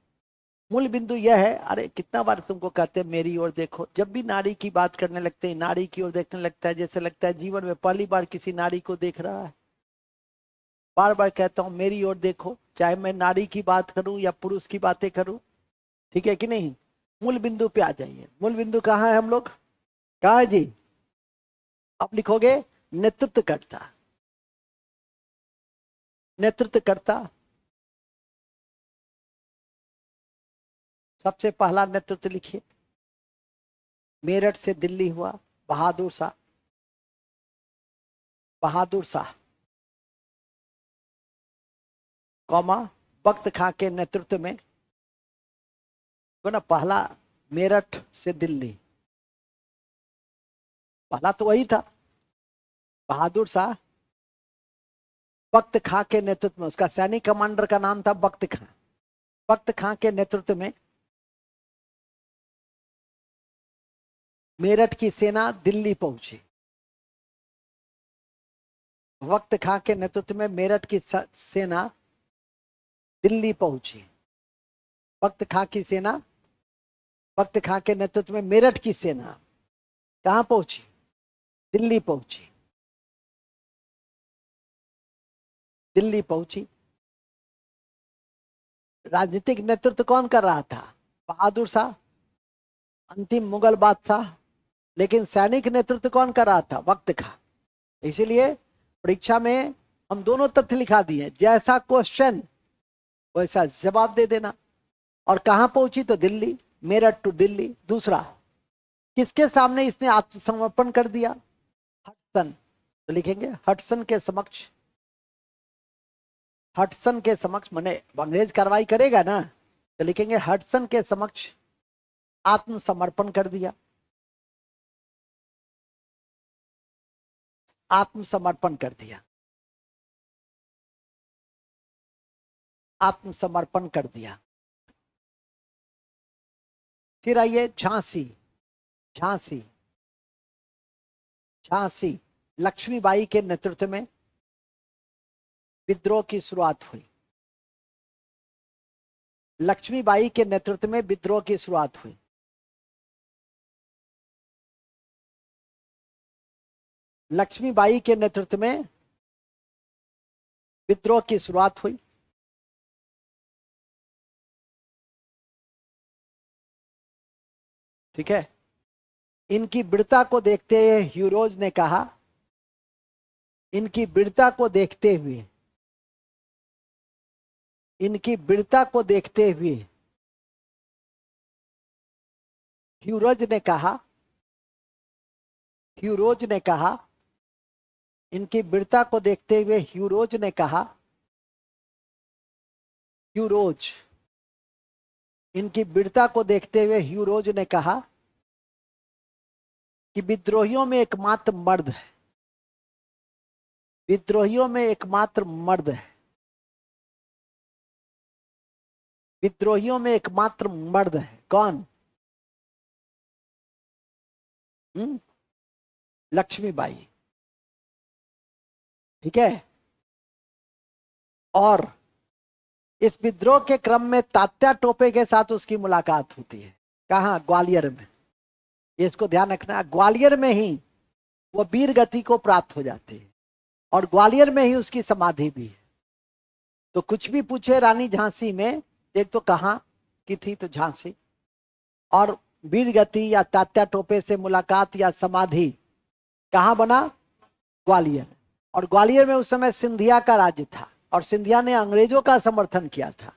Speaker 1: मूल बिंदु यह है, अरे कितना बार तुमको कहते हैं मेरी ओर देखो। जब भी नारी की बात करने लगते हैं, नारी की ओर देखने लगता है, जैसे लगता है जीवन में पहली बार किसी नारी को देख रहा है। बार बार कहता हूं मेरी ओर देखो, चाहे मैं नारी की बात करूं या पुरुष की बातें करूं, ठीक है कि नहीं? मूल बिंदु पे आ जाइए। मूल बिंदु कहाँ है? हम लोग कहाँ है जी? आप लिखोगे नेतृत्व करता। नेतृत्व करता, सबसे पहला नेतृत्व लिखिए। मेरठ से दिल्ली हुआ, बहादुर शाह। बहादुर शाह, कौमा, बख्त खां के नेतृत्व में। तो ना, पहला मेरठ से दिल्ली, पहला तो वही था, बहादुर शाह। बख्त खां के नेतृत्व में, उसका सैनिक कमांडर का नाम था बख्त खां। बख्त खां के नेतृत्व में मेरठ की सेना दिल्ली पहुंची। बख्त खां के नेतृत्व में मेरठ की सेना दिल्ली पहुंची। बख्त खां की सेना, बख्त खां के नेतृत्व में मेरठ की सेना कहां पहुंची? दिल्ली पहुंची। दिल्ली पहुंची। राजनीतिक नेतृत्व कौन कर रहा था? बहादुर शाह, अंतिम मुगल बादशाह। लेकिन सैनिक नेतृत्व कौन कर रहा था? बख्त खां। इसीलिए परीक्षा में हम दोनों तथ्य लिखा दिए, जैसा क्वेश्चन वैसा जवाब दे देना। और कहां पहुंची? तो दिल्ली, मेरठ टू दिल्ली। दूसरा, किसके सामने इसने आत्मसमर्पण कर दिया? हटसन। तो लिखेंगे हटसन के समक्ष। हटसन के समक्ष, माने अंग्रेज कार्रवाई करेगा ना, तो लिखेंगे हटसन के समक्ष आत्मसमर्पण कर दिया। आत्मसमर्पण कर दिया। आत्मसमर्पण कर दिया। फिर आइए झांसी। झांसी, झांसी, लक्ष्मीबाई के नेतृत्व में विद्रोह की शुरुआत हुई। लक्ष्मीबाई के नेतृत्व में विद्रोह की शुरुआत हुई। लक्ष्मीबाई के नेतृत्व में विद्रोह की शुरुआत हुई। ठीक है। इनकी वीरता को देखते हुए ह्यूरोज ने कहा, इनकी वीरता को देखते हुए, इनकी वीरता को देखते हुए ह्यूरोज ने कहा, ह्यूरोज ने कहा, इनकी वीरता को देखते हुए ह्यूरोज ने कहा, ह्यूरोज, इनकी वीरता को देखते हुए ह्यूरोज ने कहा कि विद्रोहियों में एकमात्र मर्द है, विद्रोहियों में एकमात्र मर्द है विद्रोहियों में एकमात्र मर्द है, कौन? लक्ष्मीबाई। ठीक है। और इस विद्रोह के क्रम में तात्या टोपे के साथ उसकी मुलाकात होती है। कहाँ? ग्वालियर में। इसको ध्यान रखना, ग्वालियर में ही वो वीर गति को प्राप्त हो जाती है और ग्वालियर में ही उसकी समाधि भी है। तो कुछ भी पूछे रानी झांसी में, एक तो कहाँ की थी? तो झांसी। और वीर गति या तात्या टोपे से मुलाकात या समाधि कहाँ बना? ग्वालियर। और ग्वालियर में उस समय सिंधिया का राज्य था और सिंधिया ने अंग्रेजों का समर्थन किया था।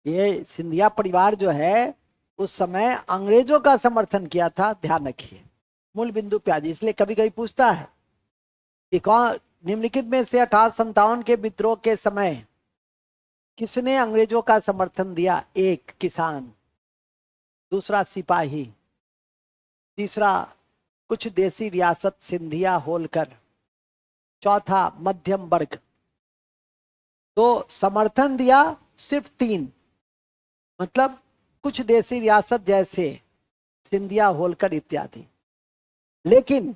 Speaker 1: ये सिंधिया परिवार जो है उस समय अंग्रेजों का समर्थन किया था, ध्यान रखिए। मूल बिंदु प्याजी। इसलिए कभी कभी पूछता है कि कौन निम्नलिखित में से 1857 के विद्रोह के समय किसने अंग्रेजों का समर्थन दिया? एक, किसान। दूसरा, सिपाही। तीसरा, कुछ देसी रियासत सिंधिया होलकर। चौथा, मध्यम वर्ग। तो समर्थन दिया सिर्फ 3, मतलब कुछ देसी रियासत जैसे सिंधिया होलकर इत्यादि। लेकिन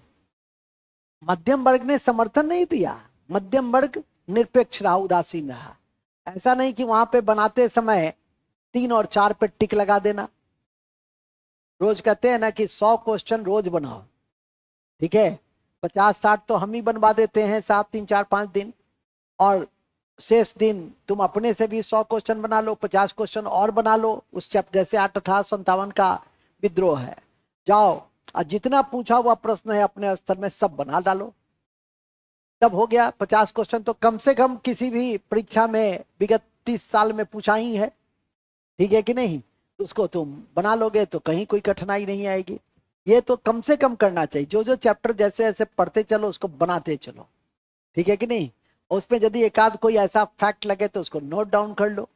Speaker 1: मध्यम वर्ग ने समर्थन नहीं दिया। मध्यम वर्ग निरपेक्ष रहा, उदासीन रहा। ऐसा नहीं कि वहां पे बनाते समय 3 और 4 पे टिक लगा देना। रोज कहते हैं ना कि 100 क्वेश्चन रोज बनाओ, ठीक है। 50-60 तो हम ही बनवा देते हैं साहब, 3-4-5 दिन। और शेष दिन तुम अपने से भी 100 क्वेश्चन बना लो, 50 क्वेश्चन और बना लो उस चैप्टर। जैसे 1857 का विद्रोह है, जाओ और जितना पूछा हुआ प्रश्न है अपने स्तर में सब बना डालो, तब हो गया 50 क्वेश्चन। तो कम से कम किसी भी परीक्षा में विगत 30 साल में पूछा ही है, ठीक है कि नहीं? उसको तुम बना लोगे तो कहीं कोई कठिनाई नहीं आएगी। ये तो कम से कम करना चाहिए। जो जो चैप्टर जैसे जैसे पढ़ते चलो उसको बनाते चलो, ठीक है कि नहीं? उसमें यदि एक आध कोई ऐसा फैक्ट लगे तो उसको नोट डाउन कर लो,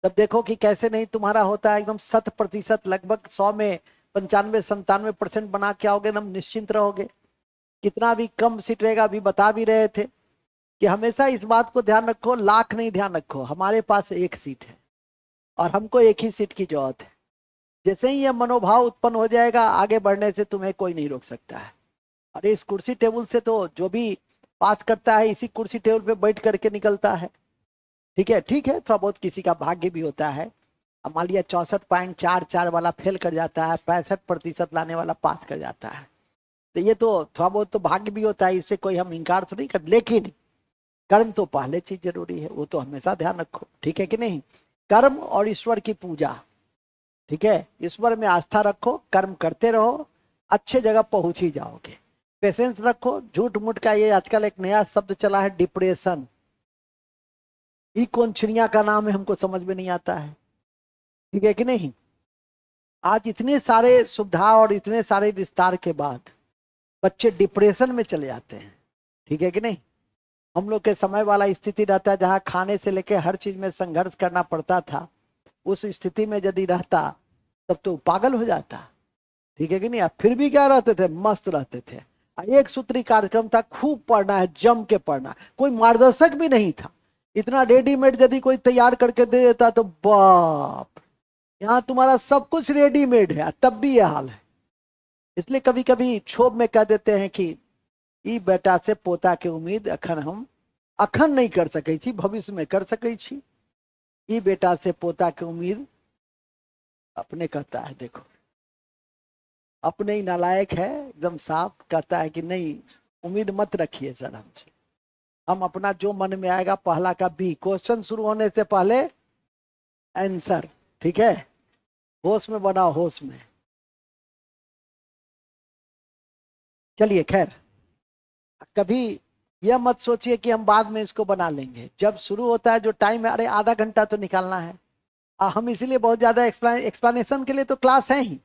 Speaker 1: तब देखो कि कैसे नहीं तुम्हारा होता है एकदम 100%, लगभग 100 में 95-97% बना के आओगे, एकदम निश्चिंत रहोगे। कितना भी कम सीट रहेगा, अभी बता भी रहे थे कि हमेशा इस बात को ध्यान रखो, लाख नहीं ध्यान रखो, हमारे पास एक सीट है और हमको एक ही सीट की जरूरत है। जैसे ही यह मनोभाव उत्पन्न हो जाएगा, आगे बढ़ने से तुम्हें कोई नहीं रोक सकता है। अरे इस कुर्सी टेबल से तो जो भी पास करता है इसी कुर्सी टेबल पे बैठ करके निकलता है, ठीक है। ठीक है, थोड़ा बहुत किसी का भाग्य भी होता है। अब मान लिया 64.44 वाला फेल कर जाता है, 65% लाने वाला पास कर जाता है, तो ये तो थोड़ा बहुत तो भाग्य भी होता है, इससे कोई हम इनकार तो नहीं कर। लेकिन कर्म तो पहले चीज जरूरी है, वो तो हमेशा ध्यान रखो, ठीक है कि नहीं? कर्म और ईश्वर की पूजा, ठीक है। ईश्वर में आस्था रखो, कर्म करते रहो, अच्छे जगह पहुंच ही जाओगे। पेशेंस रखो। झूठ मूठ का ये आजकल एक नया शब्द चला है, डिप्रेशन। ये कौन चिड़िया का नाम है, हमको समझ में नहीं आता है, ठीक है कि नहीं? आज इतने सारे सुविधा और इतने सारे विस्तार के बाद बच्चे डिप्रेशन में चले जाते हैं, ठीक है कि नहीं? हम लोग के समय वाला स्थिति रहता है जहां खाने से लेकर हर चीज में संघर्ष करना पड़ता था, उस स्थिति में यदि रहता तब तो पागल हो जाता, ठीक है कि नहीं? फिर भी क्या रहते थे? मस्त रहते थे। एक सूत्री कार्यक्रम था, खूब पढ़ना है, जम के पढ़ना। कोई मार्गदर्शक भी नहीं था, इतना रेडीमेड यदि कोई तैयार करके दे देता तो बाप, यहाँ तुम्हारा सब कुछ रेडीमेड है, तब भी यह हाल है। इसलिए कभी कभी क्षोभ में कह देते हैं कि ई बेटा से पोता के उम्मीद अखन हम अखन नहीं कर सके छी, भविष्य में कर सके छी। ई बेटा से पोता के उम्मीद अपने कहता है, देखो अपने ही नालायक है, एकदम साफ कहता है कि नहीं, उम्मीद मत रखिए सर हमसे। हम अपना जो मन में आएगा, पहला का बी, क्वेश्चन शुरू होने से पहले आंसर, ठीक है। होश में बनाओ, होश में। चलिए खैर, कभी यह मत सोचिए कि हम बाद में इसको बना लेंगे। जब शुरू होता है जो टाइम है, अरे आधा घंटा तो निकालना है। हम इसीलिए बहुत ज्यादा एक्सप्लेनेशन के लिए तो क्लास है ही,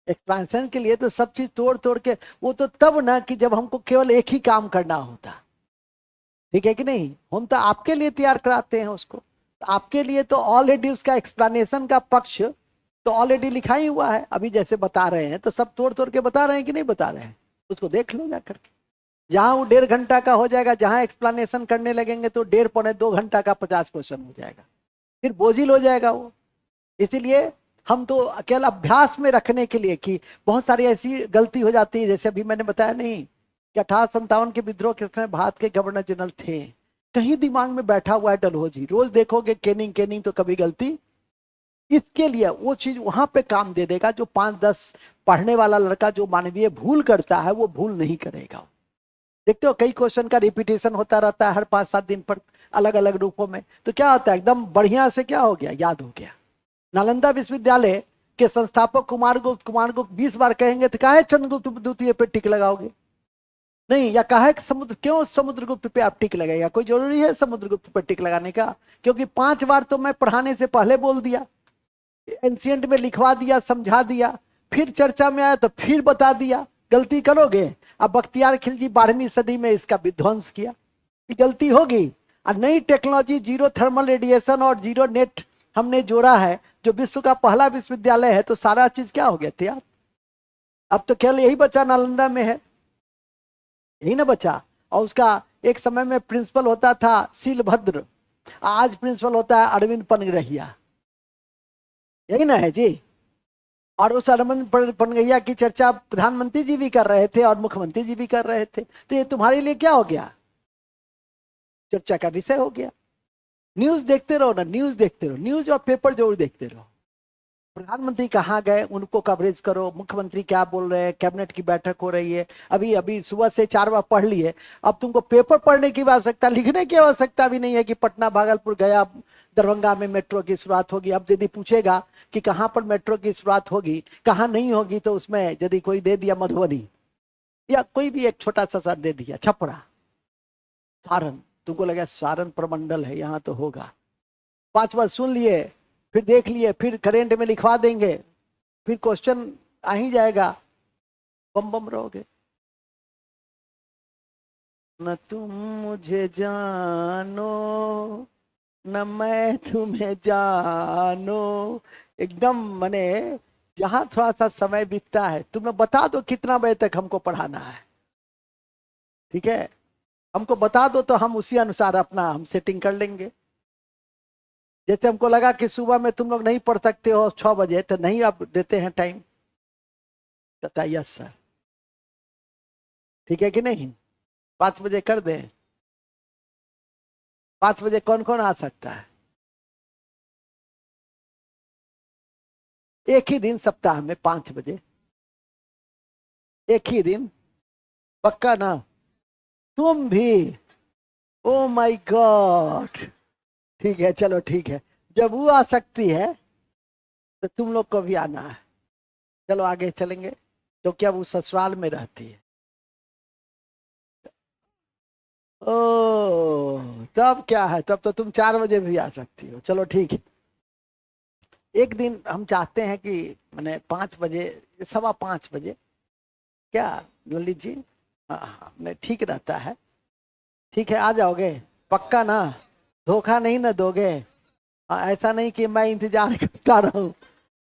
Speaker 1: एक्सप्लेनेशन के लिए तो सब चीज तोड़ तोड़ के। वो तो तब ना कि जब हमको केवल एक ही काम करना होता, ठीक है कि नहीं? हम तो आपके लिए तैयार कराते हैं उसको, आपके लिए तो ऑलरेडी उसका एक्सप्लेनेशन का पक्ष तो ऑलरेडी लिखा ही हुआ है। अभी जैसे बता रहे हैं तो सब तोड़ तोड़ के बता रहे हैं कि नहीं बता रहे हैं, उसको देख लो जाकर के। जहां वो 1.5 घंटा का हो जाएगा, जहां एक्सप्लेनेशन करने लगेंगे तो 1.5 पौने 2 घंटा का 50 क्वेश्चन हो जाएगा। फिर बोझिल हो जाएगा वो। इसीलिए हम तो केवल अभ्यास में रखने के लिए कि बहुत सारी ऐसी गलती हो जाती है, जैसे अभी मैंने बताया नहीं कि 1857 के विद्रोह के समय भारत के गवर्नर जनरल थे, कहीं दिमाग में बैठा हुआ है डलहौजी, रोज देखोगे केनिंग केनिंग, तो कभी गलती। इसके लिए वो चीज वहां पे काम दे देगा, जो 5-10 पढ़ने वाला लड़का जो मानवीय भूल करता है वो भूल नहीं करेगा। देखते हो कई क्वेश्चन का रिपीटेशन होता रहता है हर 5-7 दिन पर, अलग अलग रूपों में, तो क्या होता है एकदम बढ़िया से क्या हो गया, याद हो गया। नालंदा विश्वविद्यालय के संस्थापक कुमारगुप्त 20 बार कहेंगे तो काहे चंद्रगुप्त द्वितीय पे टिक लगाओगे? नहीं, या काहे समुद्र, क्यों समुद्रगुप्त पे आप टिक लगाएगा? कोई जरूरी है समुद्रगुप्त पर टिक लगाने का? क्योंकि 5 बार तो मैं पढ़ाने से पहले बोल दिया, एंशियंट में लिखवा दिया, समझा दिया, फिर चर्चा में आया तो फिर बता दिया। गलती करोगे? अब बख्तियार खिलजी 12वीं सदी में इसका विध्वंस किया, ये गलती होगी। और नई टेक्नोलॉजी जीरो थर्मल रेडिएशन और जीरो नेट हमने जोड़ा है, जो विश्व का पहला विश्वविद्यालय है, तो सारा चीज क्या हो गया तैयार। अब तो केवल यही बचा नालंदा में है, यही ना बचा। और उसका एक समय में प्रिंसिपल होता था शीलभद्र, आज प्रिंसिपल होता है अरविंद पनगरहिया, यही ना है जी। और उस अरविंद पनगरहिया की चर्चा प्रधानमंत्री जी भी कर रहे थे और मुख्यमंत्री जी भी कर रहे थे, तो ये तुम्हारे लिए क्या हो गया, चर्चा का विषय हो गया। न्यूज देखते रहो ना, न्यूज देखते रहो, न्यूज और पेपर जरूर देखते रहो। प्रधानमंत्री कहाँ गए उनको कवरेज करो, मुख्यमंत्री क्या बोल रहे हैं, कैबिनेट की बैठक हो रही है, अभी अभी सुबह से 4 बार पढ़ लिए। अब तुमको पेपर पढ़ने की आवश्यकता, लिखने की आवश्यकता भी नहीं है कि पटना, भागलपुर, गया, दरभंगा में मेट्रो की शुरुआत होगी। अब यदि पूछेगा कि कहाँ पर मेट्रो की शुरुआत होगी, कहाँ नहीं होगी, तो उसमें यदि कोई दे दिया मधुबनी, या कोई भी एक छोटा सा शहर दे दिया छपरा, सारण, तुमको लगा सारण प्रमंडल है यहाँ तो होगा। 5 बार सुन लिए, फिर देख लिए, फिर करेंट में लिखवा देंगे, फिर क्वेश्चन आ ही जाएगा, बम बम रहोगे। न तुम मुझे जानो, न मैं तुम्हें जानो, एकदम मने जहां थोड़ा सा समय बीतता है, तुम बता दो कितना बजे तक हमको पढ़ाना है, ठीक है, हमको बता दो तो हम उसी अनुसार अपना हम सेटिंग कर लेंगे। जैसे हमको लगा कि सुबह में तुम लोग नहीं पढ़ सकते हो 6 बजे, तो नहीं अब देते हैं टाइम, कहता यस सर, ठीक है कि नहीं, 5 बजे कर दे। 5 बजे कौन कौन आ सकता है? एक ही दिन सप्ताह में 5 बजे, एक ही दिन, पक्का ना? तुम भी? ओ माय गॉड, ठीक है, चलो ठीक है, जब वो आ सकती है तो तुम लोग को भी आना है। चलो आगे चलेंगे, तो क्या वो ससुराल में रहती है? ओ, तब क्या है, तब तो तुम 4 बजे भी आ सकती हो, चलो ठीक है। एक दिन हम चाहते हैं कि मैंने 5 बजे, 5:15 बजे, क्या ललित जी? हाँ हाँ, नहीं ठीक रहता है, ठीक है, आ जाओगे? पक्का ना? धोखा नहीं ना दोगे? ऐसा नहीं कि मैं इंतजार करता रहूं।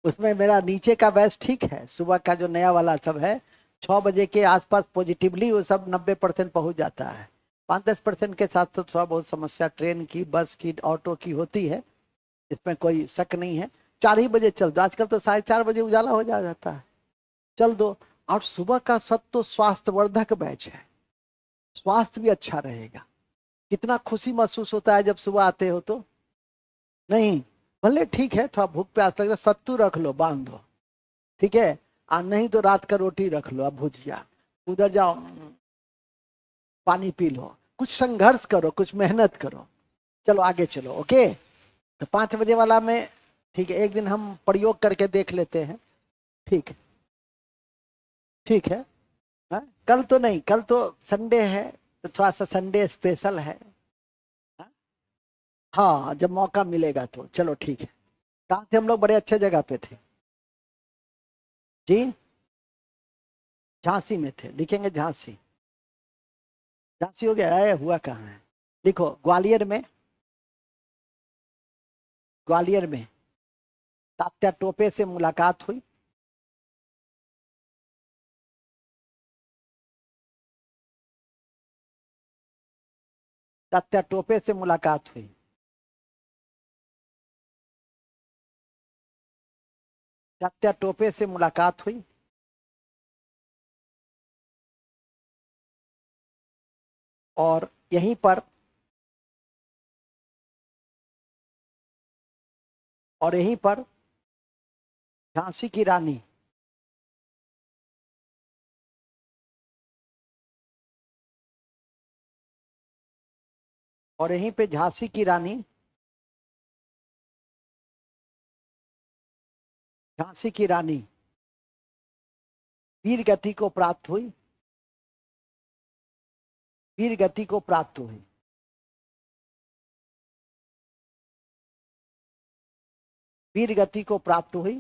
Speaker 1: उसमें मेरा नीचे का बैच ठीक है, सुबह का जो नया वाला सब है, 6 बजे के आसपास पॉजिटिवली वो सब 90% पहुंच जाता है। 5-10% के साथ तो थोड़ा बहुत समस्या ट्रेन की, बस की, ऑटो की होती है, इसमें कोई शक नहीं है। 4 ही बजे चल दो, आजकल तो 4:30 बजे उजाला हो जाता है, चल दो। और सुबह का सब तो स्वास्थ्यवर्धक बैच है, स्वास्थ्य भी अच्छा रहेगा। कितना खुशी महसूस होता है जब सुबह आते हो तो। नहीं, भले ठीक है थोड़ा भूख प्यास लगे, सत्तू रख लो बांध दो, ठीक है, और नहीं तो रात का रोटी रख लो, अब भुजिया, उधर जाओ, पानी पी लो, कुछ संघर्ष करो, कुछ मेहनत करो। चलो आगे चलो, ओके। तो 5 बजे वाला में, ठीक है, एक दिन हम प्रयोग करके देख लेते हैं, ठीक है, ठीक है। हाँ? कल तो नहीं, कल तो संडे है, तो थोड़ा सा संडे स्पेशल है। हाँ हाँ, जब मौका मिलेगा तो चलो ठीक है। कहाँ थे हम लोग? बड़े अच्छे जगह पे थे जी, झांसी में थे, लिखेंगे झांसी। झांसी हो गया है, हुआ कहाँ है? देखो ग्वालियर में, ग्वालियर में तात्या टोपे से मुलाकात हुई। तात्या टोपे से मुलाकात हुई, तात्या टोपे से मुलाकात हुई। और यहीं पर झांसी की रानी और यहीं पे झांसी की रानी वीर गति को प्राप्त हुई। वीर गति को प्राप्त हुई। वीर गति को प्राप्त हुई।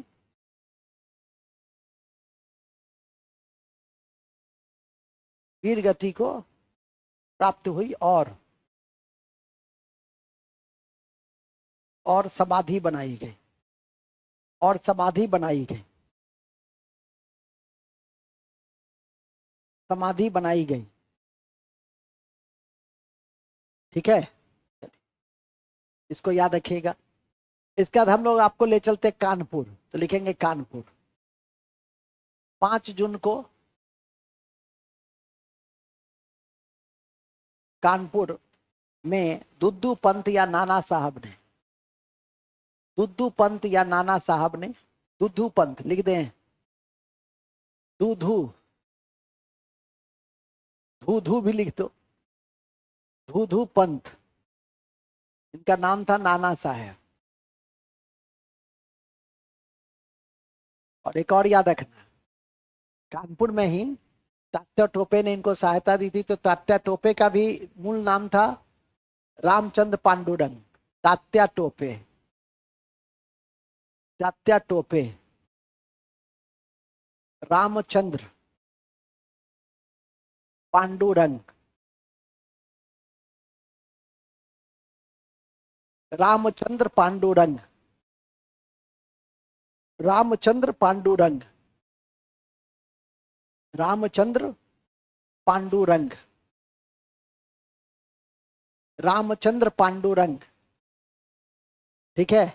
Speaker 1: वीर गति को प्राप्त हुई और समाधि बनाई गई। और समाधि बनाई गई। समाधि बनाई गई। ठीक है, इसको याद रखिएगा। इसके बाद हम लोग आपको ले चलते कानपुर, तो लिखेंगे कानपुर। 5 जून को कानपुर में दुद्दू पंत या नाना साहब ने, दुद्दू पंत या नाना साहब ने, दुद्दू पंत लिख दें, दूधू, धू भी लिख दो, धू पंत, इनका नाम था नाना साहब। और एक और याद रखना, कानपुर में ही तात्या टोपे ने इनको सहायता दी थी, तो तात्या टोपे का भी मूल नाम था रामचंद्र पांडुरंग। तात्या टोपे, तात्या टोपे, रामचंद्र पांडुरंग, रामचंद्र पांडुरंग, रामचंद्र पांडुरंग, रामचंद्र पांडुरंग, रामचंद्र पांडुरंग। ठीक है,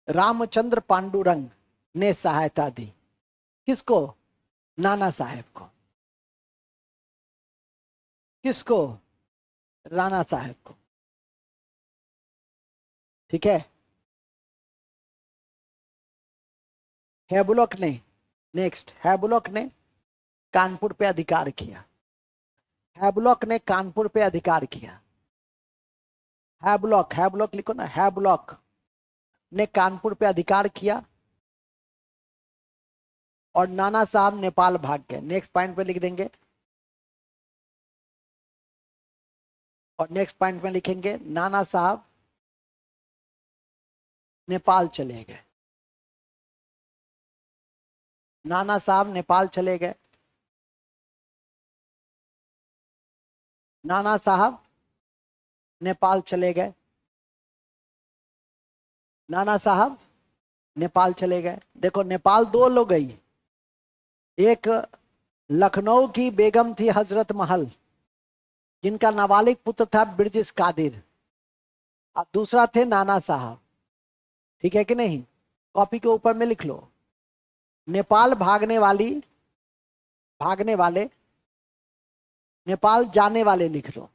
Speaker 1: रामचंद्र पांडुरंग ने सहायता दी। किसको? नाना साहब को। किसको? राणा साहब को। ठीक है, हैबुलॉक ने, नेक्स्ट, हैबुलॉक ने कानपुर पे अधिकार किया। हैबुलॉक ने कानपुर पे अधिकार किया। हैबुलॉक, हैबुलॉक लिखो ना, हैबुलॉक ने कानपुर पे अधिकार किया और नाना साहब नेपाल भाग गए। नेक्स्ट पॉइंट पे लिख देंगे, और नेक्स्ट पॉइंट में लिखेंगे नाना साहब नेपाल चले गए। नाना साहब नेपाल चले गए। नाना साहब नेपाल चले गए। नाना साहब नेपाल चले गए। देखो, नेपाल 2 लोग गई, एक लखनऊ की बेगम थी हजरत महल, जिनका नाबालिग पुत्र था बिरजिस कादिर, और दूसरा थे नाना साहब। ठीक है कि नहीं? कॉपी के ऊपर में लिख लो, नेपाल भागने वाले, नेपाल जाने वाले लिख लो।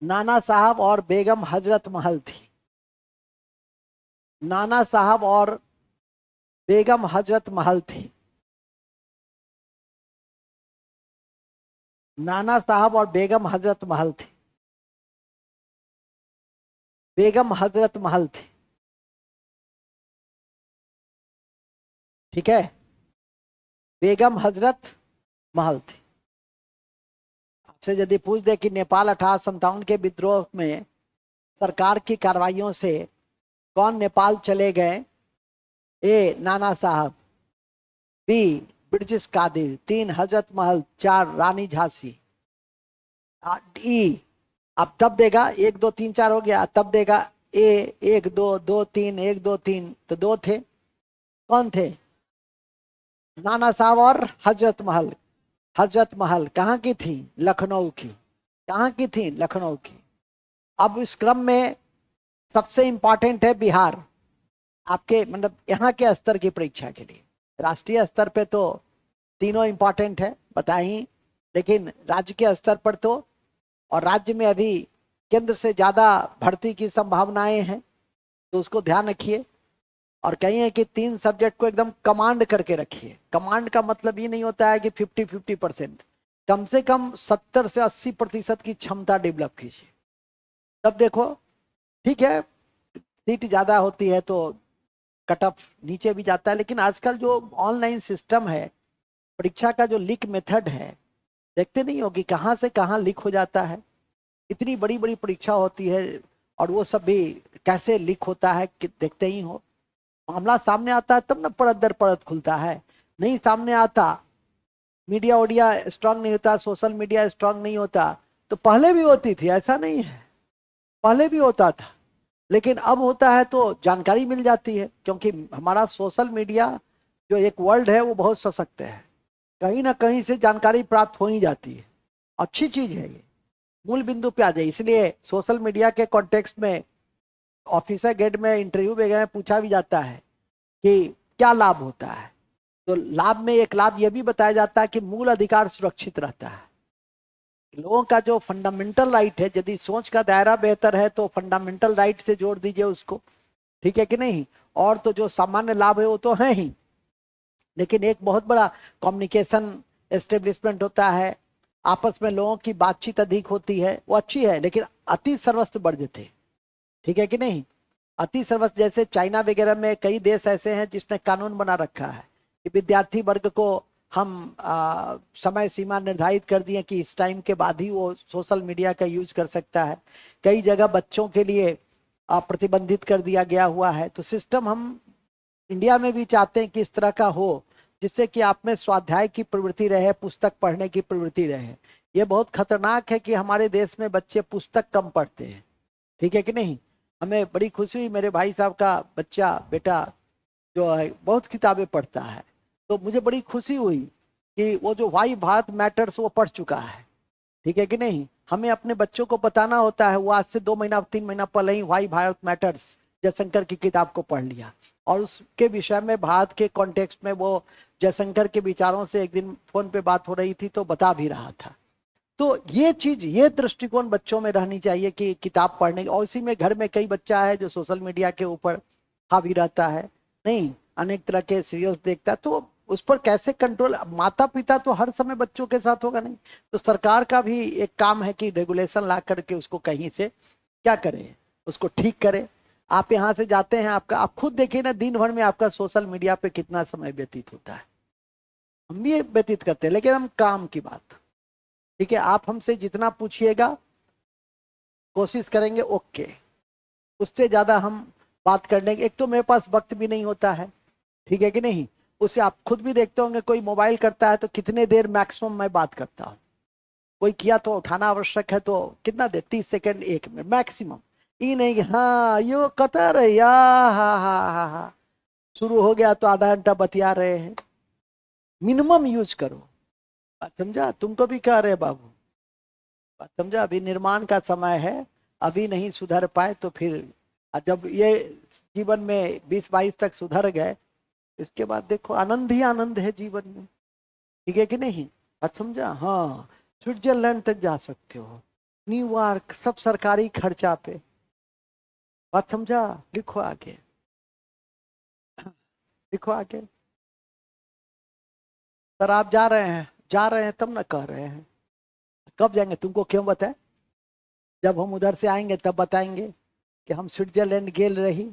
Speaker 1: नाना साहब और बेगम हजरत महल थी। नाना साहब और बेगम हजरत महल थी। नाना साहब और बेगम हजरत महल थी। बेगम हजरत महल थी। ठीक है, बेगम हजरत महल थी। आपसे यदि पूछ दे कि नेपाल 1857 के विद्रोह में सरकार की कार्रवाइयों से कौन नेपाल चले गए? ए नाना साहब, बी बिरजिस कादिर, 3 हजरत महल, 4 रानी झांसी। ई अब तब देगा 1 2 3 4 हो गया, तब देगा ए 1 2 2 3 1 2 3, तो 2 थे। कौन थे? नाना साहब और हजरत महल। हजरत महल कहाँ की थी? लखनऊ की। कहाँ की थी? लखनऊ की। अब इस क्रम में सबसे इंपॉर्टेंट है बिहार। आपके मतलब यहाँ के स्तर की परीक्षा के लिए। राष्ट्रीय स्तर पे तो तीनों इंपॉर्टेंट है बताई, लेकिन राज्य के स्तर पर तो, और राज्य में अभी केंद्र से ज्यादा भर्ती की संभावनाएं हैं, तो उसको ध्यान रखिए। और कहिए कि 3 सब्जेक्ट को एकदम कमांड करके रखिए। कमांड का मतलब ये नहीं होता है कि 50-50%, कम से कम 70 से 80% की क्षमता डेवलप कीजिए, तब देखो। ठीक है, सीट ज्यादा होती है तो कट ऑफ नीचे भी जाता है, लेकिन आजकल जो ऑनलाइन सिस्टम है, परीक्षा का जो लीक मेथड है, देखते नहीं हो कि कहाँ से कहाँ लीक हो जाता है। इतनी बड़ी बड़ी परीक्षा होती है और वो सब भी कैसे लीक होता है कि देखते ही हो। मामला सामने आता है तब ना परत दर परत खुलता है, नहीं सामने आता, मीडिया ओडिया स्ट्रांग नहीं होता, सोशल मीडिया स्ट्रांग नहीं होता, तो पहले भी होती थी, ऐसा नहीं है, पहले भी होता था, लेकिन अब होता है तो जानकारी मिल जाती है, क्योंकि हमारा सोशल मीडिया जो एक वर्ल्ड है वो बहुत सशक्त है, कहीं ना कहीं से जानकारी प्राप्त हो ही जाती है। अच्छी चीज है ये, मूल बिंदु पे आ जाए। इसलिए सोशल मीडिया के कॉन्टेक्स्ट में ऑफिसर गेट में इंटरव्यू वगैरह में पूछा भी जाता है कि क्या लाभ होता है, तो लाभ में एक लाभ यह भी बताया जाता है कि मूल अधिकार सुरक्षित रहता है। लोगों का जो फंडामेंटल राइट है, यदि सोच का दायरा बेहतर है तो फंडामेंटल राइट से जोड़ दीजिए उसको, ठीक है कि नहीं। और तो जो सामान्य लाभ है वो तो है ही, लेकिन एक बहुत बड़ा कम्युनिकेशन एस्टेब्लिशमेंट होता है, आपस में लोगों की बातचीत अधिक होती है, वो अच्छी है, लेकिन अति सर्वस्व वर्जित है, ठीक है कि नहीं। अति सर्वस्व, जैसे चाइना वगैरह में कई देश ऐसे हैं जिसने कानून बना रखा है कि विद्यार्थी वर्ग को हम समय सीमा निर्धारित कर दिए कि इस टाइम के बाद ही वो सोशल मीडिया का यूज कर सकता है। कई जगह बच्चों के लिए प्रतिबंधित कर दिया गया हुआ है। तो सिस्टम हम इंडिया में भी चाहते हैं कि इस तरह का हो, जिससे कि आप में स्वाध्याय की प्रवृत्ति रहे, पुस्तक पढ़ने की प्रवृत्ति रहे। ये बहुत खतरनाक है कि हमारे देश में बच्चे पुस्तक कम पढ़ते हैं, ठीक है कि नहीं। हमें बड़ी खुशी हुई, मेरे भाई साहब का बच्चा बेटा जो है बहुत किताबें पढ़ता है, तो मुझे बड़ी खुशी हुई कि वो जो वाई भारत मैटर्स वो पढ़ चुका है, ठीक है कि नहीं। हमें अपने बच्चों को बताना होता है, वो आज से 2 महीना 3 महीना पहले ही वाई भारत मैटर्स जयशंकर की किताब को पढ़ लिया, और उसके विषय में भारत के कॉन्टेक्स्ट में वो जयशंकर के विचारों से एक दिन फोन पे बात हो रही थी तो बता भी रहा था। तो ये चीज, ये दृष्टिकोण बच्चों में रहनी चाहिए कि किताब पढ़ने, और इसी में घर में कई बच्चा है जो सोशल मीडिया के ऊपर हावी रहता है, नहीं अनेक तरह के सीरियल्स देखता है, तो उस पर कैसे कंट्रोल। माता पिता तो हर समय बच्चों के साथ होगा नहीं, तो सरकार का भी एक काम है कि रेगुलेशन ला करके उसको कहीं से क्या करे, उसको ठीक करे। आप यहाँ से जाते हैं, आपका आप खुद देखिए ना, दिन भर में आपका सोशल मीडिया पे कितना समय व्यतीत होता है। हम भी व्यतीत करते हैं, लेकिन हम काम की बात, ठीक है, आप हमसे जितना पूछिएगा कोशिश करेंगे ओके, उससे ज्यादा हम बात कर लेंगे। एक तो मेरे पास वक्त भी नहीं होता है, ठीक है कि नहीं। उससे आप खुद भी देखते होंगे, कोई मोबाइल करता है तो कितने देर मैक्सिमम मैं बात करता हूँ। कोई किया तो उठाना आवश्यक है, तो कितना देर, 30 सेकंड 1 मिनट मैक्सिमम। ये नहीं कि हाँ यो कतर है या, हा हा हा हा, शुरू हो गया तो आधा घंटा बतिया रहे हैं। मिनिमम यूज करो, बात समझा, तुमको भी कह रहे बाबू, बात समझा। अभी निर्माण का समय है, अभी नहीं सुधर पाए तो फिर जब ये जीवन में 20-22 तक सुधर गए, इसके बाद देखो आनंद ही आनंद है जीवन में, ठीक है कि नहीं। बात समझा, हाँ। स्विट्जरलैंड तक जा सकते हो, न्यूयॉर्क, सब सरकारी खर्चा पे। बात समझा, लिखो आगे, लिखो आगे। सर आप जा रहे हैं, जा रहे हैं तब ना कह रहे हैं, कब जाएंगे तुमको क्यों बताए, जब हम उधर से आएंगे तब बताएंगे कि हम स्विट्जरलैंड गेल रही।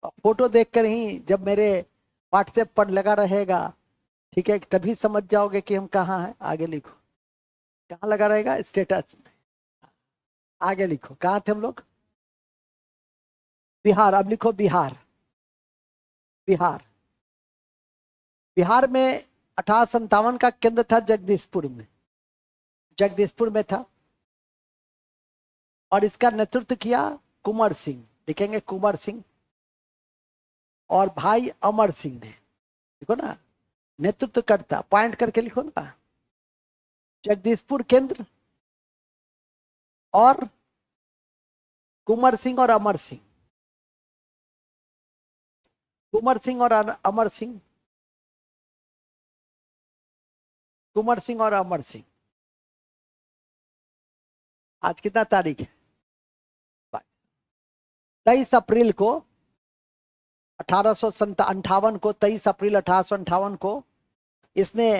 Speaker 1: और फोटो देखकर ही जब मेरे व्हाट्सएप पर लगा रहेगा, ठीक है, तभी समझ जाओगे कि हम कहाँ हैं। आगे लिखो, कहाँ लगा रहेगा, स्टेटस में। आगे लिखो, कहाँ थे हम लोग, बिहार। अब लिखो बिहार, बिहार। बिहार में 1857 का केंद्र था जगदीशपुर में, जगदीशपुर में था। और इसका नेतृत्व किया कुंवर सिंह, लिखेंगे कुंवर सिंह, और भाई अमर सिंह ने, देखो ना, नेतृत्व करता, पॉइंट करके लिखो ना, जगदीशपुर केंद्र और कुंवर सिंह और अमर सिंह। कुंवर सिंह और अमर सिंह, कुंवर सिंह और अमर सिंह। आज कितना तारीख है? 23 अप्रैल को 1858 को, 23 अप्रैल 1858 को इसने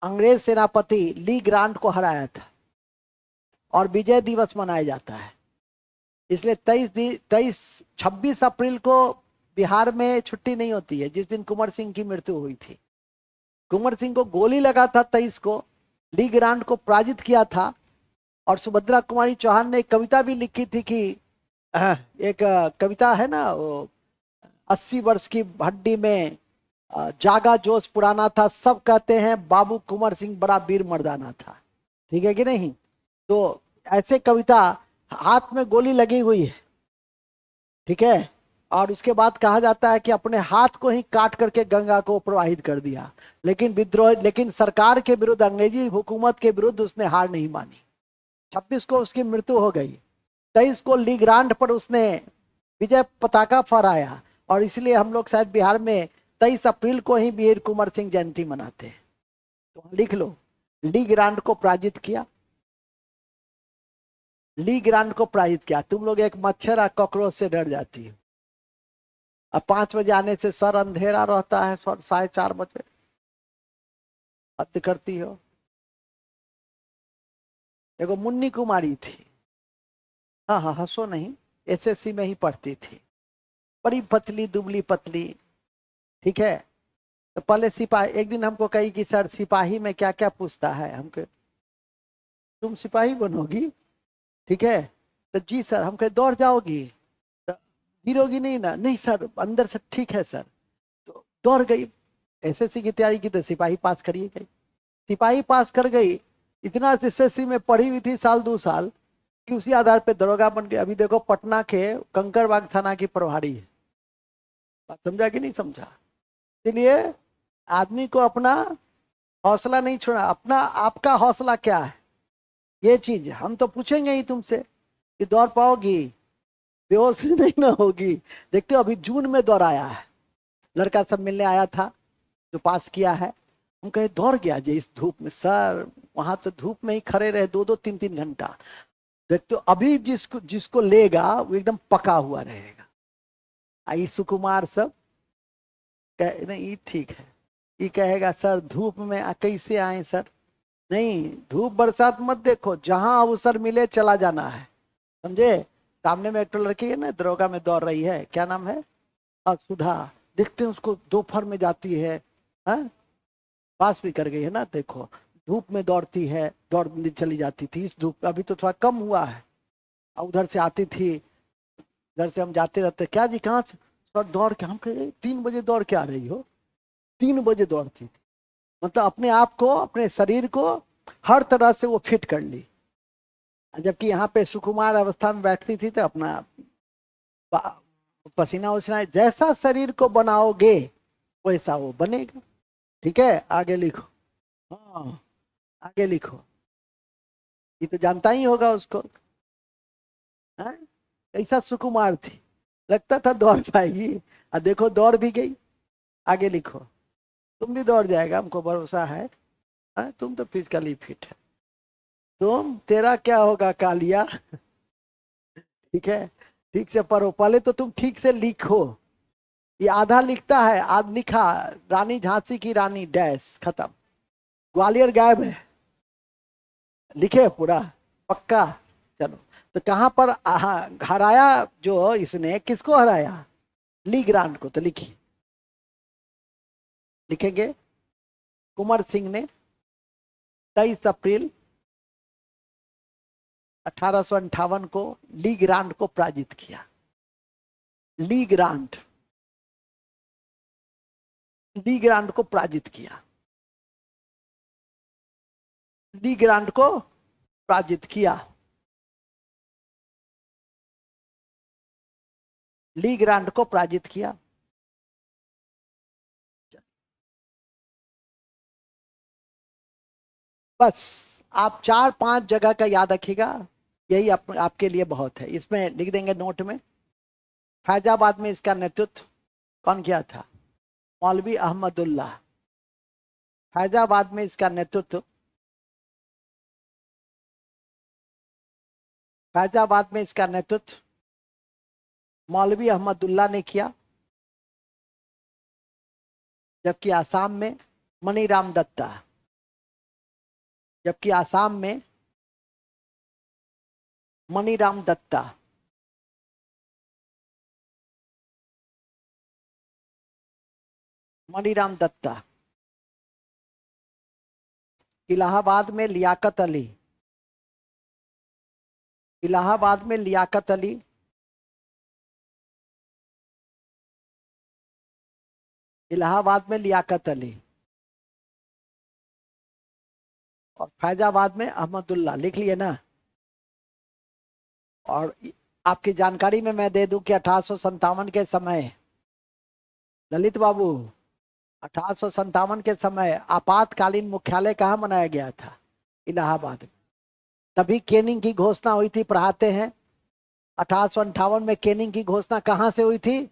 Speaker 1: अंग्रेज सेनापति ली ग्रांट को हराया था और विजय दिवस मनाया जाता है। इसलिए 26 अप्रैल को बिहार में छुट्टी नहीं होती है, जिस दिन कुंवर सिंह की मृत्यु हुई थी। कुंवर सिंह को गोली लगा था 23 को, ली ग्रांट को पराजित किया था। और सुभद्रा कुमारी चौहान ने एक कविता भी लिखी थी कि एक कविता है ना, वो 80 वर्ष की हड्डी में जागा जोश पुराना था, सब कहते हैं बाबू कुंवर सिंह बड़ा वीर मर्दाना था। ठीक है कि नहीं? तो ऐसे कविता, हाथ में गोली लगी हुई है, ठीक है, और उसके बाद कहा जाता है कि अपने हाथ को ही काट करके गंगा को प्रवाहित कर दिया। लेकिन सरकार के विरुद्ध, अंग्रेजी हुकूमत के विरुद्ध उसने हार नहीं मानी। 26 को उसकी मृत्यु हो गई, 23 को ली ग्रांट पर उसने विजय पताका फहराया। और इसलिए हम लोग शायद बिहार में 23 अप्रैल को ही वीर कुंवर सिंह जयंती मनाते हैं। तो लिख लो, ली ग्रांट को पराजित किया, ली ग्रांट को पराजित किया। तुम लोग एक मच्छर और कॉकरोच से डर जाती हो। अब 5 बजे आने से सर अंधेरा रहता है, 4:30 हद करती हो। एगो मुन्नी कुमारी थी, हाँ हाँ हंसो नहीं, एसएससी में ही पढ़ती थी, बड़ी पतली दुबली पतली, ठीक है। तो पहले सिपाही, एक दिन हमको कही कि सर सिपाही में क्या क्या पूछता है हमको, तुम सिपाही बनोगी? ठीक है, तो जी सर। हम कहे दौड़ जाओगी तो गिरोगी नहीं ना? नहीं सर, अंदर से ठीक है सर। तो दौड़ गई, एसएससी की तैयारी की तो सिपाही पास करिए गई, सिपाही पास कर गई। इतना एसएससी में पढ़ी हुई थी 1-2 साल कि उसी आधार पे दरोगा बन गई। अभी देखो पटना के कंकड़बाग थाना की प्रभारी है। बात समझा कि नहीं समझा? इसलिए आदमी को अपना हौसला नहीं छोड़ा। अपना आपका हौसला क्या है, ये चीज हम तो पूछेंगे ही तुमसे कि दौड़ पाओगी, बेहोश नहीं ना होगी। देखते हो अभी जून में दौड़ आया है, लड़का सब मिलने आया था जो पास किया है। हम कहे दौड़ गया जी इस धूप में। सर वहां तो धूप में ही खड़े रहे 2-2 3-3 घंटा। देखते हो अभी जिसको जिसको लेगा वो एकदम पका हुआ रहेगा। आई सुकुमार सब नहीं ठीक है, ये कहेगा सर धूप में कैसे आए सर? नहीं, धूप बरसात मत देखो, जहां अवसर मिले चला जाना है, समझे? सामने में एक तो लड़की है ना, दरोगा में दौड़ रही है, क्या नाम है, सुधा। देखते हैं उसको, दोपहर में जाती है, हाँ? पास भी कर गई है ना, देखो धूप में दौड़ती है, दौड़ चली जाती थी। इस धूप अभी तो थोड़ा कम हुआ है। उधर से आती थी, घर से हम जाते रहते, क्या जी कहाँ से? सर दौड़ के। हम कहे 3 बजे दौड़ के आ रही हो? 3 बजे दौड़ती थी, मतलब अपने आप को, अपने शरीर को हर तरह से वो फिट कर ली। जबकि यहाँ पे सुकुमार अवस्था में बैठती थी तो अपना पसीना उसीना, जैसा शरीर को बनाओगे वैसा वो बनेगा। ठीक है, आगे लिखो। हाँ आगे लिखो, ये तो जानता ही होगा उसको। हाँ? कैसा सुकुमार थी, लगता था दौड़ पाएगी, और देखो दौड़ भी गई। आगे लिखो, तुम भी दौड़ जाएगा, हमको भरोसा है। हाँ? तुम तो फिजिकली फिट है। तुम, तेरा क्या होगा कालिया? ठीक है, ठीक से पढ़ो, पहले तो तुम ठीक से लिखो। ये आधा लिखता है, आध लिखा, रानी झांसी की रानी डैश खत्म, ग्वालियर गायब है, लिखे पूरा पक्का। चलो, तो कहां पर हराया जो इसने, किसको हराया? ली ग्रांट को। तो लिखिए, लिखेंगे कुंवर सिंह ने 23 अप्रैल 1858 को ली ग्रांट को पराजित किया। ली ग्रांट, ली ग्रांट को पराजित किया, ली ग्रांट को पराजित किया, ली ग्रांट को पराजित किया। बस आप 4-5 जगह का याद रखिएगा, यही आपके लिए बहुत है। इसमें लिख देंगे नोट में, फैजाबाद में इसका नेतृत्व कौन किया था? मौलवी अहमदुल्ला। फैजाबाद में इसका नेतृत्व मौलवी अहमदुल्ला ने किया, जबकि आसाम में मनीराम दत्ता। मनीराम दत्ता इलाहाबाद में लियाकत अली। और फैजाबाद में अहमदुल्ला। लिख लिए ना? और आपकी जानकारी में मैं दे दूं कि 1857 के समय, ललित बाबू, 1857 के समय आपातकालीन मुख्यालय कहाँ बनाया गया था? इलाहाबाद में। तभी केनिंग की घोषणा हुई थी। पढ़ाते हैं 1858 में केनिंग की घोषणा कहाँ से हुई थी?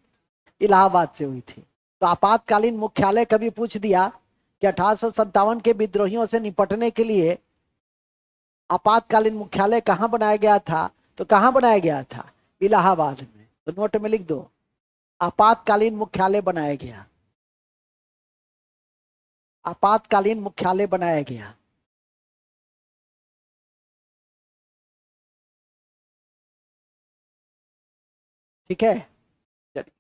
Speaker 1: इलाहाबाद से हुई थी। तो आपातकालीन मुख्यालय कभी पूछ दिया कि 1857 के विद्रोहियों से निपटने के लिए आपातकालीन मुख्यालय कहाँ बनाया गया था, तो कहाँ बनाया गया था? इलाहाबाद में। तो नोट में लिख दो, आपातकालीन मुख्यालय बनाया गया। ठीक है, चलिए,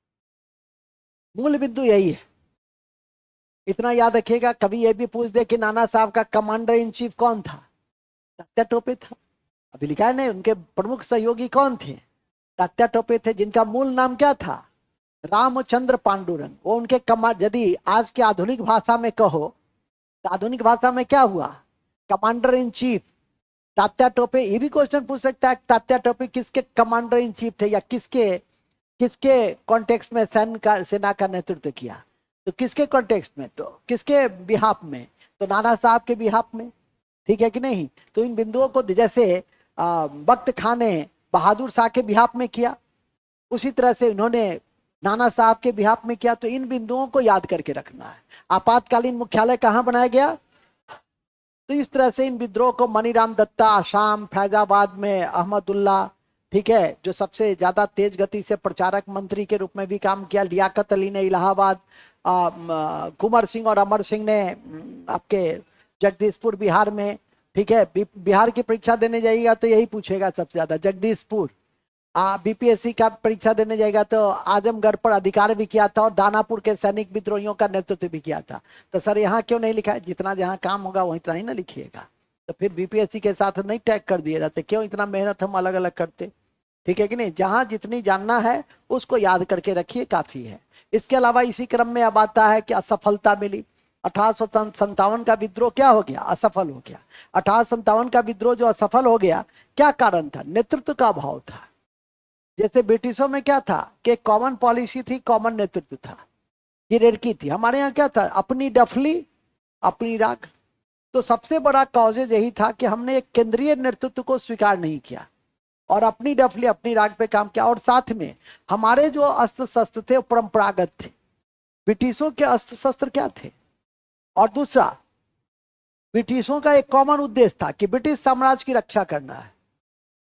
Speaker 1: मूल बिंदु यही है। इतना याद रखिएगा। कभी यह भी पूछ दे कि नाना साहब का कमांडर इन चीफ कौन था? तात्या टोपे था। अभी लिखा है नहीं, उनके प्रमुख सहयोगी कौन थे? तात्या टोपे थे, जिनका मूल नाम क्या था? रामचंद्र पांडुरंग। वो उनके यदि आज की आधुनिक भाषा में कहो तो आधुनिक भाषा में क्या हुआ? Commander in chief Tatya Tope. ये भी क्वेश्चन पूछ सकता है, तात्या टोपे किसके कमांडर इन चीफ थे, या किसके किसके कॉन्टेक्स्ट में सेना का नेतृत्व किया? तो किसके कॉन्टेक्स्ट में, तो किसके बिहाफ में? तो नाना साहब के बिहाफ में। ठीक है कि नहीं? तो इन बिंदुओं को जैसे बख्त खान ने बहादुर शाह के बिहाफ में किया, उसी तरह से इन्होंने नाना साहब के बिहाफ में किया। तो इन बिंदुओं को याद करके रखना है। आपातकालीन मुख्यालय कहाँ बनाया गया? तो इस तरह से इन विद्रोह को मनीराम दत्ता आसाम, फैजाबाद में अहमदुल्ला, ठीक है, जो सबसे ज्यादा तेज गति से प्रचारक मंत्री के रूप में भी काम किया, लियाकत अली ने इलाहाबाद, कुंवर सिंह और अमर सिंह ने आपके जगदीशपुर बिहार में। ठीक है, बिहार की परीक्षा देने जाइएगा तो यही पूछेगा सबसे ज्यादा, जगदीशपुर। बीपीएससी का परीक्षा देने जाएगा तो आजमगढ़ पर अधिकार भी किया था और दानापुर के सैनिक विद्रोहियों का नेतृत्व भी किया था। तो सर यहाँ क्यों नहीं लिखा है? जितना जहाँ काम होगा वहीं इतना ही ना लिखिएगा। तो फिर बीपीएससी के साथ नहीं टैग कर दिए जाते? क्यों इतना मेहनत हम अलग अलग करते? ठीक है कि नहीं? जहां जितनी जानना है उसको याद करके रखिए, काफी है। इसके अलावा इसी क्रम में अब आता है कि असफलता मिली। 1857 का विद्रोह क्या हो गया? असफल हो गया। 1857 का विद्रोह जो असफल हो गया, क्या कारण था? नेतृत्व का अभाव था। जैसे ब्रिटिशों में क्या था कि कॉमन पॉलिसी थी, कॉमन नेतृत्व था, हियरार्की थी। हमारे यहाँ क्या था? अपनी डफली अपनी राग। तो सबसे बड़ा कॉजेज यही था कि हमने एक केंद्रीय नेतृत्व को स्वीकार नहीं किया और अपनी डफली अपनी राग पे काम किया। और साथ में हमारे जो अस्त्र शस्त्र थे वो परंपरागत थे। ब्रिटिशों के अस्त्र शस्त्र क्या थे? और दूसरा, ब्रिटिशों का एक कॉमन उद्देश्य था कि ब्रिटिश साम्राज्य की रक्षा करना है,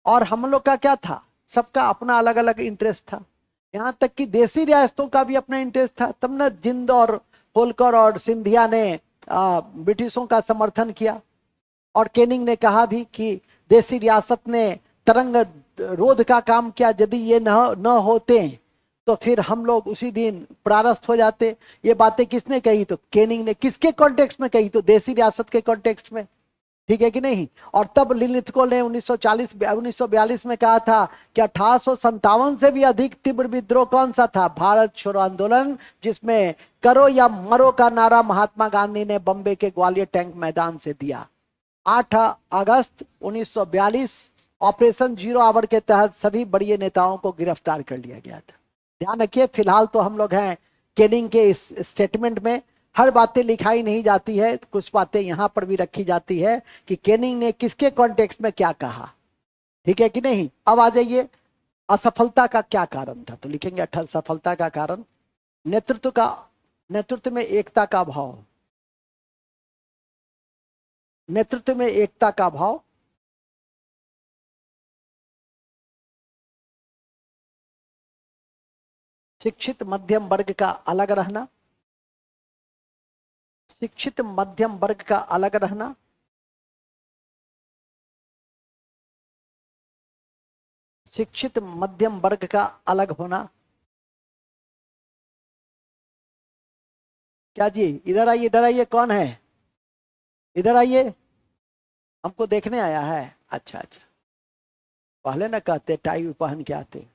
Speaker 1: और हम लोग का क्या था? सबका अपना अलग अलग इंटरेस्ट था। यहाँ तक कि देसी रियासतों का भी अपना इंटरेस्ट था। तब न जिंद और होलकर और सिंधिया ने ब्रिटिशों का समर्थन किया। और केनिंग ने कहा भी कि देसी रियासत ने तरंग रोध का काम किया, यदि ये न होते तो फिर हम लोग उसी दिन परास्त हो जाते। ये बातें किसने कही? तो केनिंग ने। किसके कॉन्टेक्स्ट में कही? तो देसी रियासत के कॉन्टेक्स्ट में। ठीक है कि नहीं? और तब लिलिथको ने 1942 में कहा था कि 1857 से भी अधिक तीव्र विद्रोह कौन सा था? भारत छोड़ो आंदोलन, जिसमें करो या मरो का नारा महात्मा गांधी ने बॉम्बे के ग्वालियर टैंक मैदान से दिया। 8 अगस्त 1942 ऑपरेशन जीरो आवर के तहत सभी बड़े नेताओं को गिरफ्तार कर लिया गया था। ध्यान रखिए, फिलहाल तो हम लोग हैं केनिंग के इस स्टेटमेंट में। हर बातें लिखाई नहीं जाती है, कुछ बातें यहां पर भी रखी जाती है कि केनिंग ने किसके कॉन्टेक्स्ट में क्या कहा। ठीक है कि नहीं? अब आ जाइए, असफलता का क्या कारण था? तो लिखेंगे असफलता का कारण नेतृत्व में एकता का भाव, नेतृत्व में एकता का भाव, शिक्षित मध्यम वर्ग का अलग रहना, शिक्षित मध्यम वर्ग का अलग रहना, शिक्षित मध्यम वर्ग का अलग होना। क्या जी, इधर आइए, इधर आइए, कौन है, इधर आइए, हमको देखने आया है। अच्छा अच्छा, पहले ना कहते टाई पहन के आते।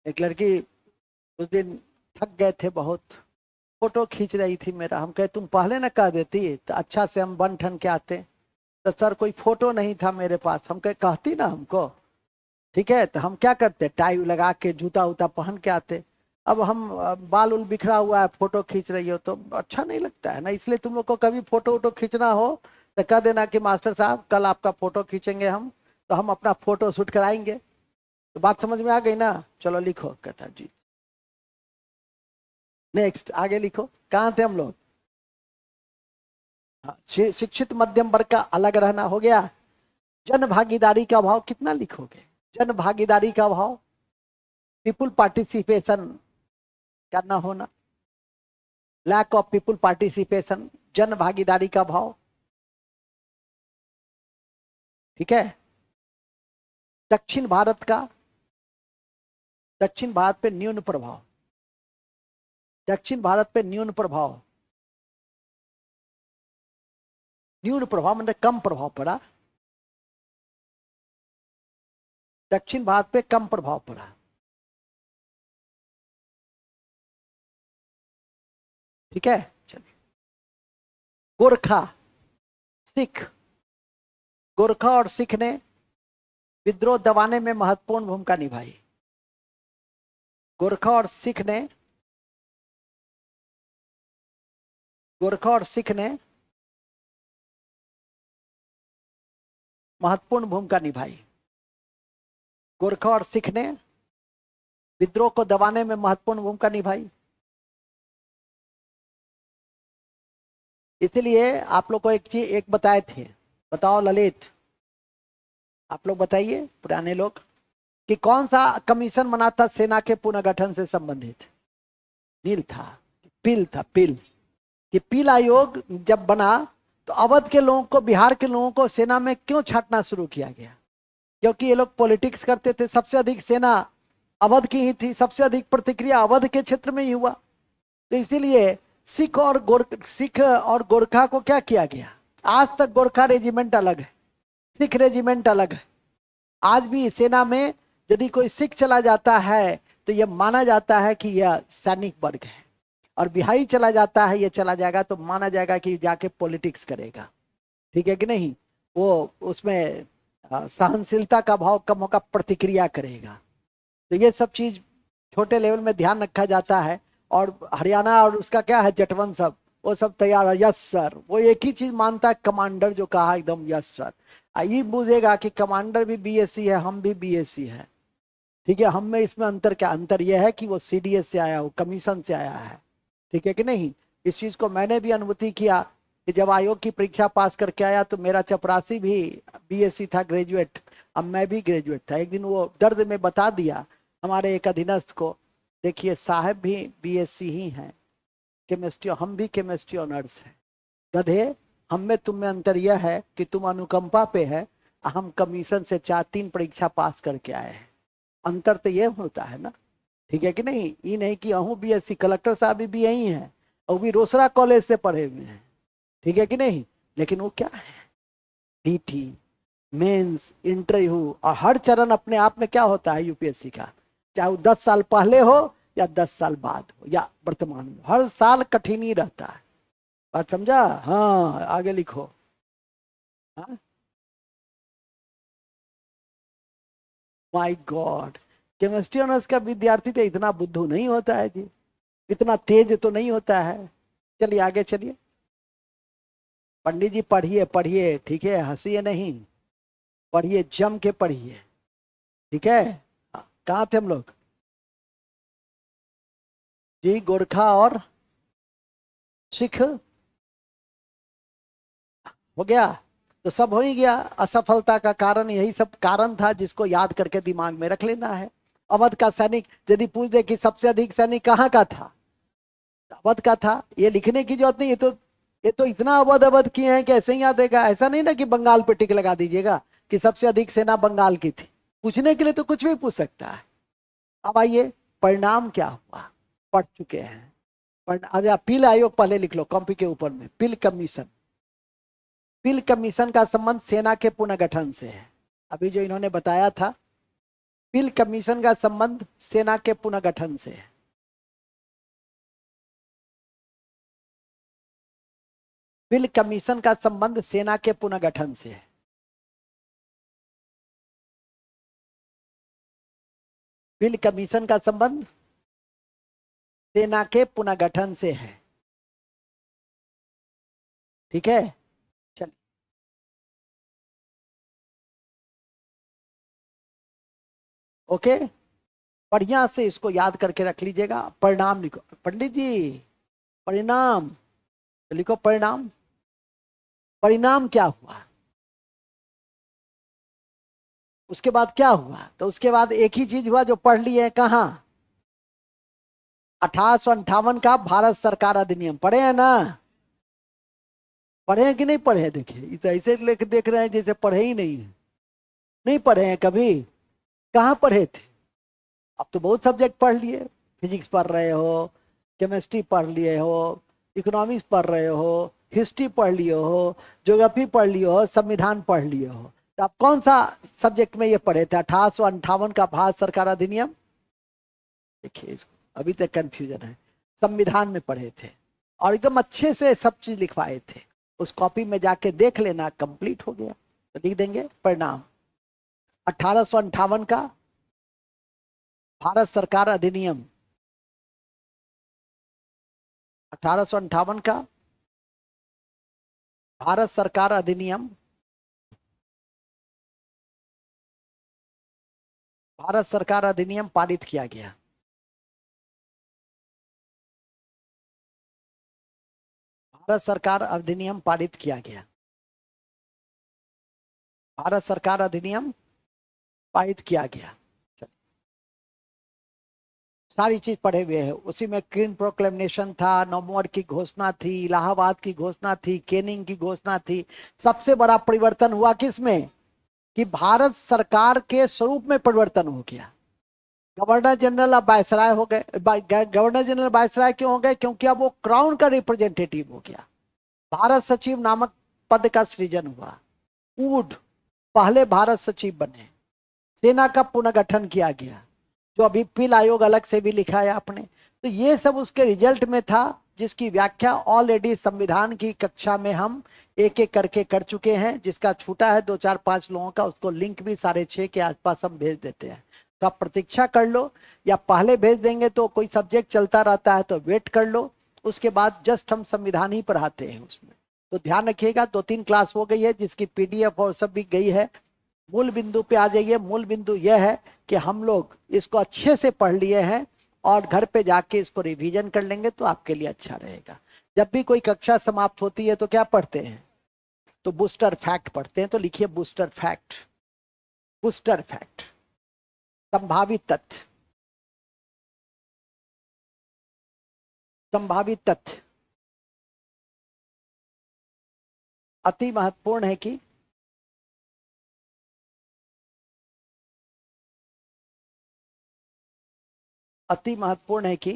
Speaker 1: एक लड़की उस दिन थक गए थे बहुत, फोटो खींच रही थी मेरा, हम कहे तुम पहले ना कह देती तो अच्छा से हम बन ठन के आते। तो सर कोई फोटो नहीं था मेरे पास, हम कहे कहती ना हमको, ठीक है, तो हम क्या करते, टाई लगा के जूता उता पहन के आते। अब हम बाल उल बिखरा हुआ है, फोटो खींच रही हो तो अच्छा नहीं लगता है ना, इसलिए तुम लोग को कभी फोटो वोटो खींचना हो तो कह देना कि मास्टर साहब कल आपका फोटो खींचेंगे हम, तो हम अपना फोटो शूट कराएंगे। तो बात समझ में आ गई ना, चलो लिखो, कहता जी। नेक्स्ट आगे लिखो, कहाँ थे हम लोग। हाँ, शिक्षित मध्यम वर्ग का अलग रहना हो गया। जन भागीदारी का भाव कितना लिखोगे, जन भागीदारी का भाव, पीपुल पार्टिसिपेशन का ना होना, लैक ऑफ पीपुल पार्टिसिपेशन, जन भागीदारी का भाव, ठीक है। दक्षिण भारत का, दक्षिण भारत पे न्यून प्रभाव, दक्षिण भारत पे न्यून प्रभाव, न्यून प्रभाव मतलब कम प्रभाव पड़ा, दक्षिण भारत पे कम प्रभाव पड़ा, ठीक है। चलिए, गोरखा, सिख, गोरखा और सिख ने विद्रोह दबाने में महत्वपूर्ण भूमिका निभाई। गोरखा और सिख ने, गोरखा और सिख ने महत्वपूर्ण भूमिका निभाई। गोरखा और सिख ने विद्रोह को दबाने में महत्वपूर्ण भूमिका निभाई। इसीलिए आप लोग को एक चीज एक बताए थे, बताओ ललित, आप लोग बताइए पुराने लोग, कि कौन सा कमीशन बना था सेना के पुनर्गठन से संबंधित। नील था, पिल था, पिल, कि पिल आयोग जब बना तो अवध के लोगों को, बिहार के लोगों को सेना में क्यों छांटना शुरू किया गया, क्योंकि ये लोग पॉलिटिक्स करते थे। सबसे अधिक सेना अवध की ही थी, सबसे अधिक प्रतिक्रिया अवध के क्षेत्र में ही हुआ। तो इसीलिए सिख और गोरखा को क्या किया गया। आज तक गोरखा रेजिमेंट अलग है, सिख रेजिमेंट अलग है। आज भी सेना में यदि कोई सिख चला जाता है तो यह माना जाता है कि यह सैनिक वर्ग है, और बिहारी चला जाता है, यह चला जाएगा तो माना जाएगा कि जाके पॉलिटिक्स करेगा, ठीक है कि नहीं। वो उसमें सहनशीलता का भाव कम होगा, प्रतिक्रिया करेगा। तो ये सब चीज छोटे लेवल में ध्यान रखा जाता है। और हरियाणा और उसका क्या है, जटवन सब, वो सब तैयार है, यस सर, वो एक ही चीज मानता है, कमांडर जो कहा एकदम यस सर। ये बुझेगा कि कमांडर भी बीएससी है, हम भी बीएससी है, ठीक है। हम में इसमें अंतर क्या, अंतर यह है कि वो सीडीएस से आया, वो कमीशन से आया है, ठीक है कि नहीं। इस चीज को मैंने भी अनुभूति किया कि जब आयोग की परीक्षा पास करके आया तो मेरा चपरासी भी बीएससी था, ग्रेजुएट, अब मैं भी ग्रेजुएट था। एक दिन वो दर्द में बता दिया हमारे एक अधीनस्थ को, देखिए साहब भी बीएससी ही हैं, केमिस्ट्री, हम भी केमिस्ट्री ऑनर्स हैं, गधे, हम में तुम में अंतर यह है कि तुम अनुकंपा पे है, हम कमीशन से 4-3 परीक्षा पास करके आए हैं, अंतर तो ये होता है ना, ठीक है कि नहीं। ये नहीं कि अहू बीएससी, कलेक्टर साहब भी यही हैं, और भी रोसड़ा कॉलेज से पढ़े हुए हैं, ठीक है कि नहीं। लेकिन वो क्या है, पीटी, मेंस, इंटरव्यू, और हर चरण अपने आप में क्या होता है यूपीएससी का, चाहे वो 10 साल पहले हो या 10 साल बाद हो या वर्तमान में, हर साल कठिन ही रहता है। बात समझा, हाँ आगे लिखो। हाँ, माय गॉड, केमिस्ट्री ऑनर्स का विद्यार्थी तो इतना बुद्धू नहीं होता है जी, इतना तेज तो नहीं होता है। चलिए आगे चलिए, पंडित जी पढ़िए पढ़िए, ठीक है, हंसिए नहीं, पढ़िए, जम के पढ़िए, ठीक है। कहाँ थे हम लोग, जी, गोरखा और सिख हो गया, तो सब हो ही गया। असफलता का कारण यही सब कारण था, जिसको याद करके दिमाग में रख लेना है। अवध का सैनिक, यदि पूछ दे कि सबसे अधिक सैनिक कहाँ का था, अवध का था, ये लिखने की जरूरत नहीं। ये तो इतना अवध अवध किए हैं कि ऐसे ही याद देगा। ऐसा नहीं ना कि बंगाल पे टिक लगा दीजिएगा कि सबसे अधिक सेना बंगाल की थी। पूछने के लिए तो कुछ भी पूछ सकता है। अब आइए, परिणाम क्या हुआ, पढ़ चुके हैं। अब आप पील आयोग पहले लिख लो कॉपी के ऊपर में, पिल कमीशन। पिल कमीशन का संबंध सेना के पुनर्गठन से है। अभी जो इन्होंने बताया था, पिल कमीशन का संबंध सेना के पुनर्गठन से है। पिल कमीशन का संबंध सेना के पुनर्गठन से है। पिल कमीशन का संबंध सेना के पुनर्गठन से है। ठीक है, चलिए। ओके, बढ़िया से इसको याद करके रख लीजिएगा। परिणाम लिखो पंडित जी, परिणाम तो लिखो। परिणाम, परिणाम क्या हुआ, उसके बाद क्या हुआ, तो उसके बाद एक ही चीज हुआ जो पढ़ लिए कहाँ, 1858 का भारत सरकार अधिनियम। पढ़े हैं ना, पढ़े हैं कि नहीं पढ़े हैं? देखिए, ये तो ऐसे लेख देख रहे हैं जैसे पढ़े ही नहीं है। नहीं पढ़े हैं कभी? कहाँ पढ़े थे? अब तो बहुत सब्जेक्ट पढ़ लिए। फिजिक्स पढ़ रहे हो, केमिस्ट्री पढ़ लिए हो, इकोनॉमिक्स पढ़ रहे हो, हिस्ट्री पढ़ लिए हो, ज्योग्राफी पढ़ लिए हो, संविधान पढ़ लिए हो। तो आप कौन सा सब्जेक्ट में ये पढ़े थे, 1858 का भारत सरकार अधिनियम? देखिए इसको, अभी तक कंफ्यूजन है। संविधान में पढ़े थे, और एकदम अच्छे से सब चीज लिखवाए थे। उस कॉपी में जाके देख लेना, कंप्लीट हो गया। तो लिख देंगे परिणाम, 1858 का भारत सरकार अधिनियम, 1858 का भारत सरकार अधिनियम, भारत सरकार अधिनियम पारित किया गया। भारत सरकार अधिनियम पारित किया गया। भारत सरकार अधिनियम पारित किया गया। सारी चीज पढ़े हुए हैं उसी में। क्वीन प्रोक्लेमेशन था, नवंबर की घोषणा थी, इलाहाबाद की घोषणा थी, केनिंग की घोषणा थी। सबसे बड़ा परिवर्तन हुआ किसमें, कि भारत सरकार के स्वरूप में परिवर्तन हो गया। गवर्नर जनरल अब वायसराय हो गए। गवर्नर जनरल वायसराय क्यों हो गए, क्योंकि अब वो क्राउन का रिप्रेजेंटेटिव हो गया। भारत सचिव नामक पद का सृजन हुआ। वुड पहले भारत सचिव बने। सेना का पुनर्गठन किया गया, जो अभी पील आयोग अलग से भी लिखा है आपने। तो ये सब उसके रिजल्ट में था, जिसकी व्याख्या ऑलरेडी संविधान की कक्षा में हम एक एक करके कर चुके हैं। जिसका छूटा है 2 4 5 लोगों का, उसको लिंक भी 6:30 के आसपास हम भेज देते हैं। तो आप प्रतीक्षा कर लो, या पहले भेज देंगे तो कोई सब्जेक्ट चलता रहता है तो वेट कर लो। उसके बाद जस्ट हम संविधान ही पढ़ाते हैं उसमें। तो ध्यान रखिएगा, 2 3 क्लास हो गई है, जिसकी पीडीएफ और सब भी गई है। मूल बिंदु पे आ जाइए। मूल बिंदु यह है कि हम लोग इसको अच्छे से पढ़ लिए हैं, और घर पे जाके इसको रिवीजन कर लेंगे तो आपके लिए अच्छा रहेगा। जब भी कोई कक्षा समाप्त होती है तो क्या पढ़ते हैं, तो बूस्टर फैक्ट पढ़ते हैं। तो लिखिए बूस्टर फैक्ट। बूस्टर फैक्ट, संभावित तथ्य। संभावित तथ्य अति महत्वपूर्ण है कि अति महत्वपूर्ण है कि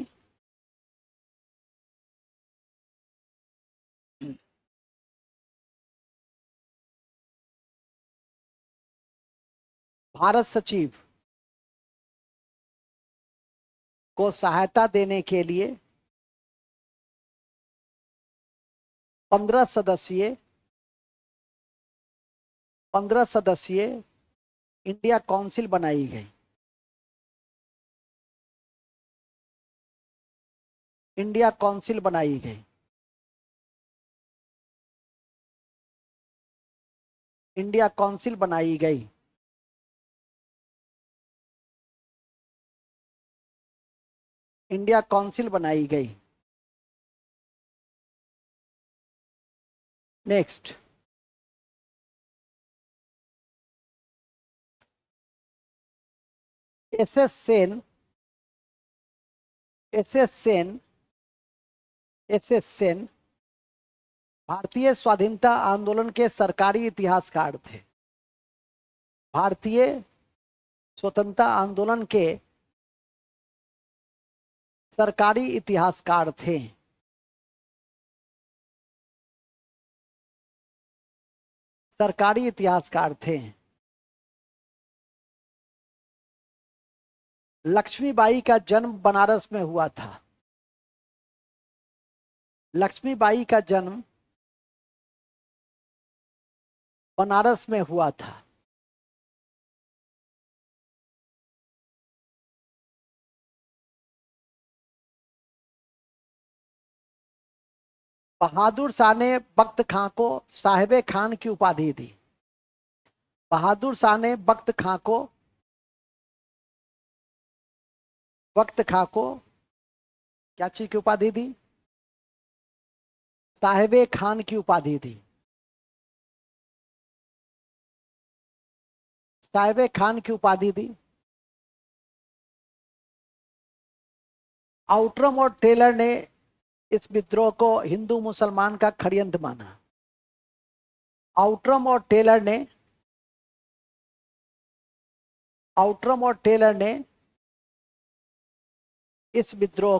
Speaker 1: भारत सचिव को सहायता देने के लिए 15 सदस्यीय 15 सदस्यीय इंडिया काउंसिल बनाई गई। इंडिया काउंसिल बनाई गई। इंडिया काउंसिल बनाई गई। इंडिया काउंसिल बनाई गई। Next, SS Sen, SS Sen, SS Sen भारतीय स्वाधीनता आंदोलन के सरकारी इतिहासकार थे। भारतीय स्वतंत्रता आंदोलन के सरकारी इतिहासकार थे। सरकारी इतिहासकार थे। लक्ष्मीबाई का जन्म बनारस में हुआ था। लक्ष्मीबाई का जन्म बनारस में हुआ था। बहादुर शाह ने बख्त खां को साहिबे खान की उपाधि दी। बहादुर शाह ने बख्त खां को क्या चीज की उपाधि दी? साहिबे खान की उपाधि दी। साहिबे खान की उपाधि दी। आउटरम और टेलर ने इस विद्रोह को हिंदू मुसलमान का षड्यंत्र माना। आउटरम और टेलर ने इस विद्रोह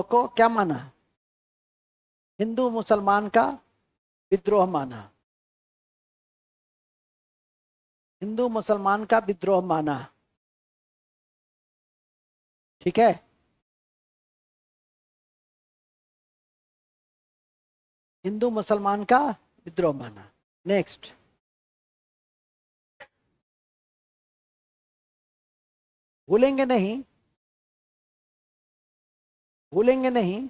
Speaker 1: को क्या माना? हिंदू मुसलमान का विद्रोह माना। हिंदू मुसलमान का विद्रोह माना। ठीक है। हिंदू मुसलमान का विद्रोह माना। नेक्स्ट, भूलेंगे नहीं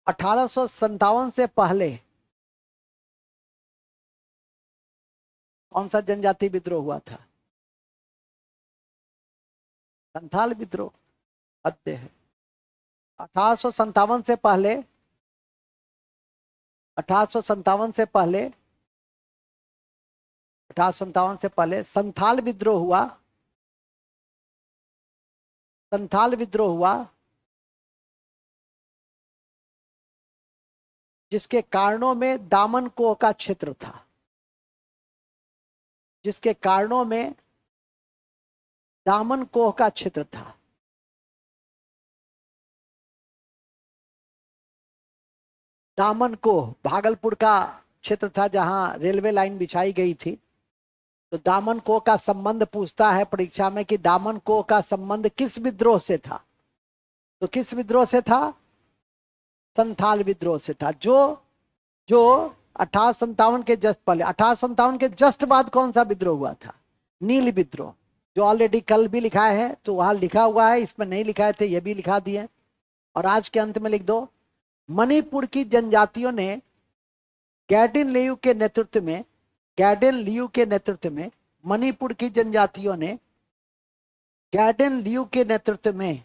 Speaker 1: 1857 से पहले कौन सा जनजाति विद्रोह हुआ था? संथाल विद्रोह। हत्या है। 1857 से पहले 1857 से पहले संथाल विद्रोह हुआ। संथाल विद्रोह हुआ जिसके कारणों में दामन कोह का क्षेत्र था। जिसके कारणों में दामन कोह का क्षेत्र था। दामन कोह भागलपुर का क्षेत्र था जहां रेलवे लाइन बिछाई गई थी। तो दामन कोह का संबंध पूछता है परीक्षा में कि दामन कोह का संबंध किस विद्रोह से था? तो किस विद्रोह से था? संथाल विद्रोह से था। जो 1857 के जस्ट पहले, 1857 के जस्ट बाद कौन सा विद्रोह हुआ था? नील विद्रोह, जो ऑलरेडी कल भी लिखा है, तो वहां लिखा हुआ है, इसमें नहीं लिखा थे, ये भी लिखा दिए। और आज के अंत में लिख दो, मणिपुर की जनजातियों ने गैडिन लियू के नेतृत्व में मणिपुर की जनजातियों ने गैडिन लियू के नेतृत्व में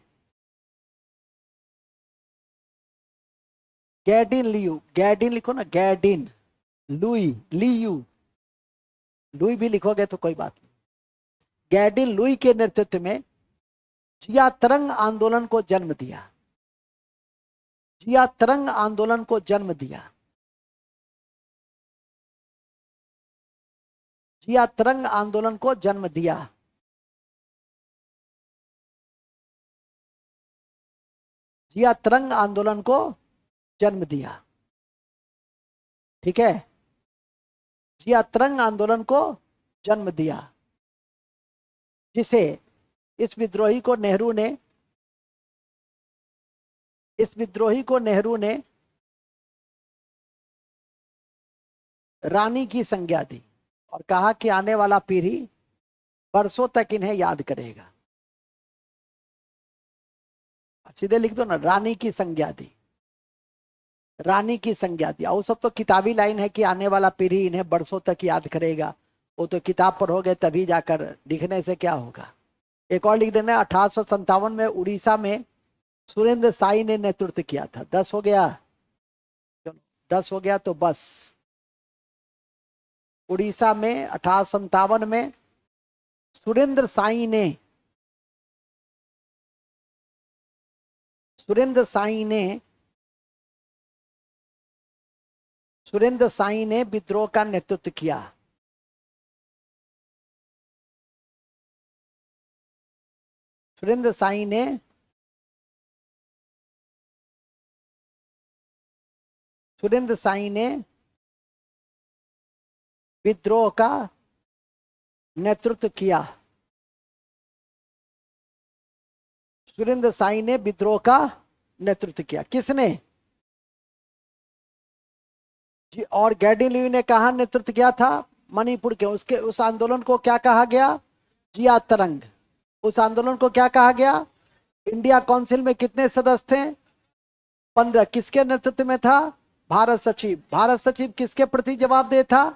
Speaker 1: गैडिन लियू, गैडिन लिखो ना, गैडिन लियू, लुई भी लिखोगे तो कोई बात नहीं। गैडिन लुई के नेतृत्व में जिया तरंग आंदोलन को जन्म दिया। जिया तरंग आंदोलन को जन्म दिया। जिया तरंग आंदोलन को जन्म दिया। जिया तरंग आंदोलन को जन्म दिया। ठीक है। जिया तरंग आंदोलन को जन्म दिया, जिसे इस विद्रोही को नेहरू ने रानी की संज्ञा दी और कहा कि आने वाला पीढ़ी बरसों तक इन्हें याद करेगा। सीधे लिख दो ना, रानी की संज्ञा दी। रानी की संज्ञा दिया। वो सब तो किताबी लाइन है कि आने वाला पीढ़ी इन्हें बरसों तक याद करेगा। वो तो किताब पढ़ोगे तभी जाकर, लिखने से क्या होगा। एक और लिख देना, 1857 में उड़ीसा में सुरेंद्र साई ने नेतृत्व किया था। 10 हो गया, 10 हो गया तो बस। उड़ीसा में 1857 में सुरेंद्र साई ने, सुरेंद्र साई ने, सुरेंद्र साई ने विद्रोह का नेतृत्व किया। सुरेंद्र साई ने सुरेंद्र साई ने विद्रोह का नेतृत्व किया। सुरेंद्र साई ने विद्रोह का नेतृत्व किया। किसने जी? और गैडिन ने कहा नेतृत्व किया था? मणिपुर के। उसके उस आंदोलन को क्या कहा गया? जिया तरंग। उस आंदोलन को क्या कहा गया? इंडिया काउंसिल में कितने सदस्य थे? 15। किसके नेतृत्व में था? भारत सचिव। भारत सचिव किसके प्रति जवाबदेह था?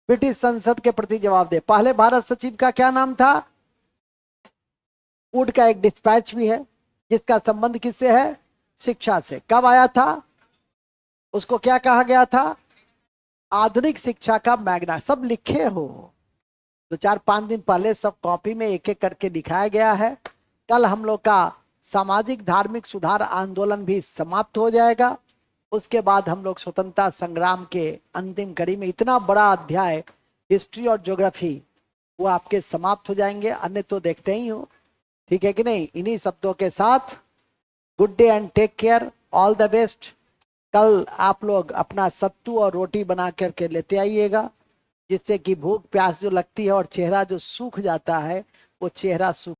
Speaker 1: ब्रिटिश संसद के प्रति जवाबदेह। पहले भारत सचिव का क्या नाम था? वुड का एक डिस्पैच भी है जिसका संबंध किससे है? शिक्षा से। कब आया था? उसको क्या कहा गया था? आधुनिक शिक्षा का मैग्ना। सब लिखे हो, तो 4-5 दिन पहले सब कॉपी में एक एक करके दिखाया गया है। कल हम लोग का सामाजिक धार्मिक सुधार आंदोलन भी समाप्त हो जाएगा। उसके बाद हम लोग स्वतंत्रता संग्राम के अंतिम कड़ी में इतना बड़ा अध्याय हिस्ट्री और ज्योग्राफी वो आपके समाप्त हो जाएंगे। अन्य तो देखते ही हो, ठीक है कि नहीं। इन्हीं शब्दों के साथ good day and take care, all the best. कल आप लोग अपना सत्तू और रोटी बना करके लेते आइएगा, जिससे कि भूख प्यास जो लगती है और चेहरा जो सूख जाता है वो चेहरा सूख